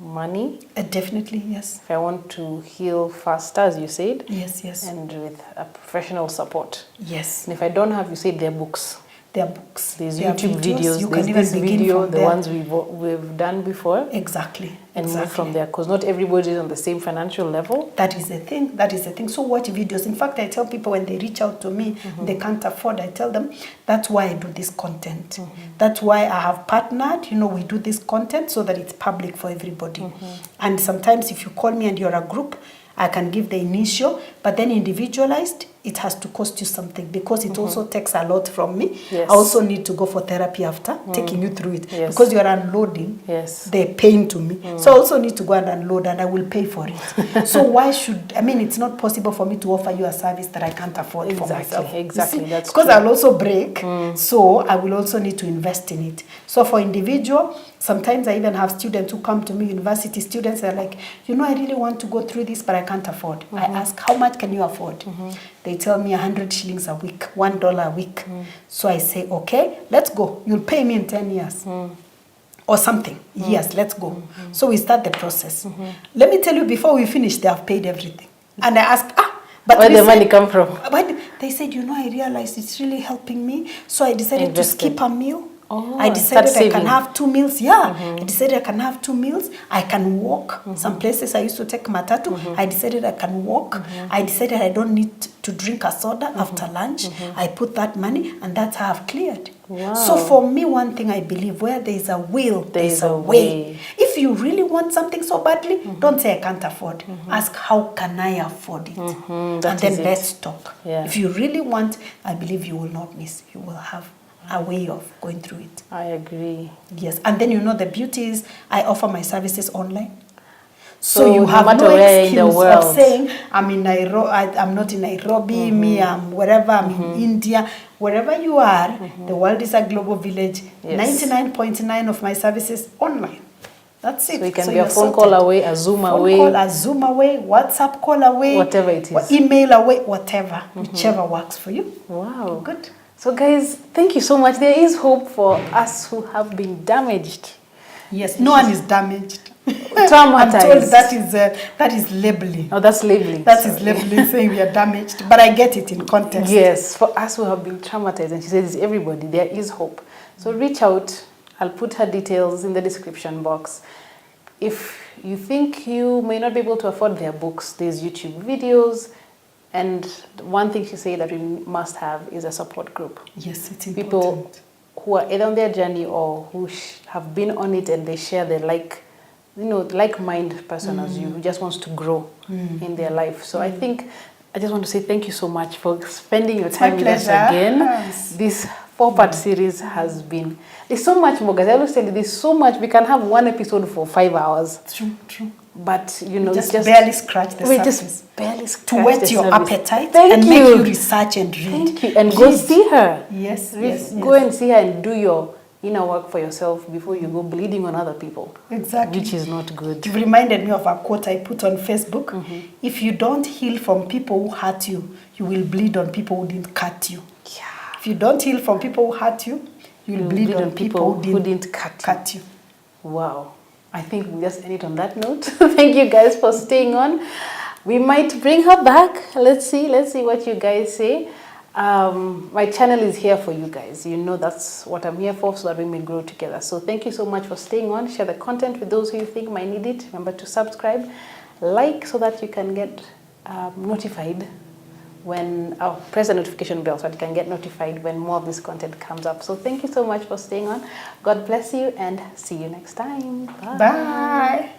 Speaker 2: money.
Speaker 1: Definitely, yes.
Speaker 2: If I want to heal faster, as you said.
Speaker 1: Yes, yes.
Speaker 2: And with a professional support.
Speaker 1: Yes.
Speaker 2: And if I don't have, you said there are books.
Speaker 1: There are books.
Speaker 2: There's
Speaker 1: there
Speaker 2: YouTube videos.
Speaker 1: You
Speaker 2: there's
Speaker 1: can even
Speaker 2: this
Speaker 1: begin
Speaker 2: video,
Speaker 1: from
Speaker 2: the
Speaker 1: there.
Speaker 2: ones we've done before.
Speaker 1: Exactly.
Speaker 2: And
Speaker 1: exactly.
Speaker 2: move from there, because not everybody is on the same financial level.
Speaker 1: That is the thing. That is the thing. So watch videos. In fact, I tell people when they reach out to me, they can't afford. I tell them that's why I do this content. That's why I have partnered. You know, we do this content so that it's public for everybody. And sometimes if you call me and you're a group, I can give the initial, but then individualized, it has to cost you something because it also takes a lot from me.
Speaker 2: Yes.
Speaker 1: I also need to go for therapy after taking you through it because you're unloading the pain to me. So I also need to go and unload and I will pay for it. So why should, I mean, it's not possible for me to offer you a service that I can't afford for myself.
Speaker 2: Exactly, that's
Speaker 1: because
Speaker 2: true.
Speaker 1: I'll also break, so I will also need to invest in it. So for individual, sometimes I even have students who come to me, university students, they're like, you know, I really want to go through this, but I can't afford. I ask, how much can you afford? They tell me 100 shillings a week, $1 a week. So I say, okay, let's go. You'll pay me in 10 years. Or something. Yes, let's go. So we start the process. Let me tell you, before we finish, they have paid everything. And I ask, but
Speaker 2: where the money come from?
Speaker 1: They said, you know, I realized it's really helping me. So I decided to skip a meal.
Speaker 2: Oh,
Speaker 1: I decided I can have 2 meals. Yeah, I decided I can have 2 meals. I can walk. Some places I used to take matatu. I decided I can walk. I decided I don't need to drink a soda after lunch. I put that money and that's how I've cleared.
Speaker 2: Wow.
Speaker 1: So for me, one thing I believe, where there is a will, there is a way. If you really want something so badly, don't say I can't afford. Ask, how can I afford it? And then let's talk.
Speaker 2: Yeah.
Speaker 1: If you really want, I believe you will not miss. You will have a way of going through it.
Speaker 2: I agree.
Speaker 1: Yes, and then you know the beauty is I offer my services online. So you
Speaker 2: no
Speaker 1: have
Speaker 2: matter
Speaker 1: no
Speaker 2: where in the
Speaker 1: excuse
Speaker 2: world.
Speaker 1: of saying, I'm in Nairobi, I'm not in Nairobi, me, I'm wherever, I'm in India. Wherever you are, the world is a global village. 99.9% of my services online. That's it.
Speaker 2: So it can be a phone call away, a Zoom away.
Speaker 1: Phone call, a Zoom away, WhatsApp call away.
Speaker 2: Whatever it is.
Speaker 1: Email away, whatever. Whichever works for you.
Speaker 2: Wow.
Speaker 1: Good.
Speaker 2: So guys, thank you so much. There is hope for us who have been damaged.
Speaker 1: Yes, no one is damaged.
Speaker 2: Traumatized.
Speaker 1: I'm told that is labeling.
Speaker 2: Oh, that's labeling.
Speaker 1: That is labeling, saying we are damaged. But I get it in context.
Speaker 2: Yes, for us who have been traumatized, and she says it's everybody, there is hope. So reach out. I'll put her details in the description box. If you think you may not be able to afford their books, there's YouTube videos. And one thing she said that we must have is a support group.
Speaker 1: Yes, it's important.
Speaker 2: People who are either on their journey or who have been on it and they share their like-minded person as you, who just wants to grow in their life. So I think I just want to say thank you so much for spending your time with us again. Yes. This 4-part series has been, there's so much more, guys. I always tell you, there's so much. We can have one episode for 5 hours.
Speaker 1: True.
Speaker 2: But, you know,
Speaker 1: just barely scratch the surface.
Speaker 2: Just barely scratch
Speaker 1: to whet your appetite
Speaker 2: and
Speaker 1: make you research and read.
Speaker 2: Thank you. And go see her.
Speaker 1: Yes.
Speaker 2: Go and see her and do your inner work for yourself before you go bleeding on other people.
Speaker 1: Exactly.
Speaker 2: Which is not good.
Speaker 1: It reminded me of a quote I put on Facebook. If you don't heal from people who hurt you, you will bleed on people who didn't cut you.
Speaker 2: Yeah.
Speaker 1: If you don't heal from people who hurt you, you will bleed on people who didn't cut you.
Speaker 2: Wow. I think we'll just end it on that note. Thank you guys for staying on. We might bring her back. Let's see what you guys say. My channel is here for you guys. You know that's what I'm here for, so that we may grow together. So thank you so much for staying on. Share the content with those who you think might need it. Remember to subscribe, like, so that you can get notified when press the notification bell so that you can get notified when more of this content comes up. So thank you so much for staying on. God bless you and see you next time. Bye.
Speaker 1: Bye.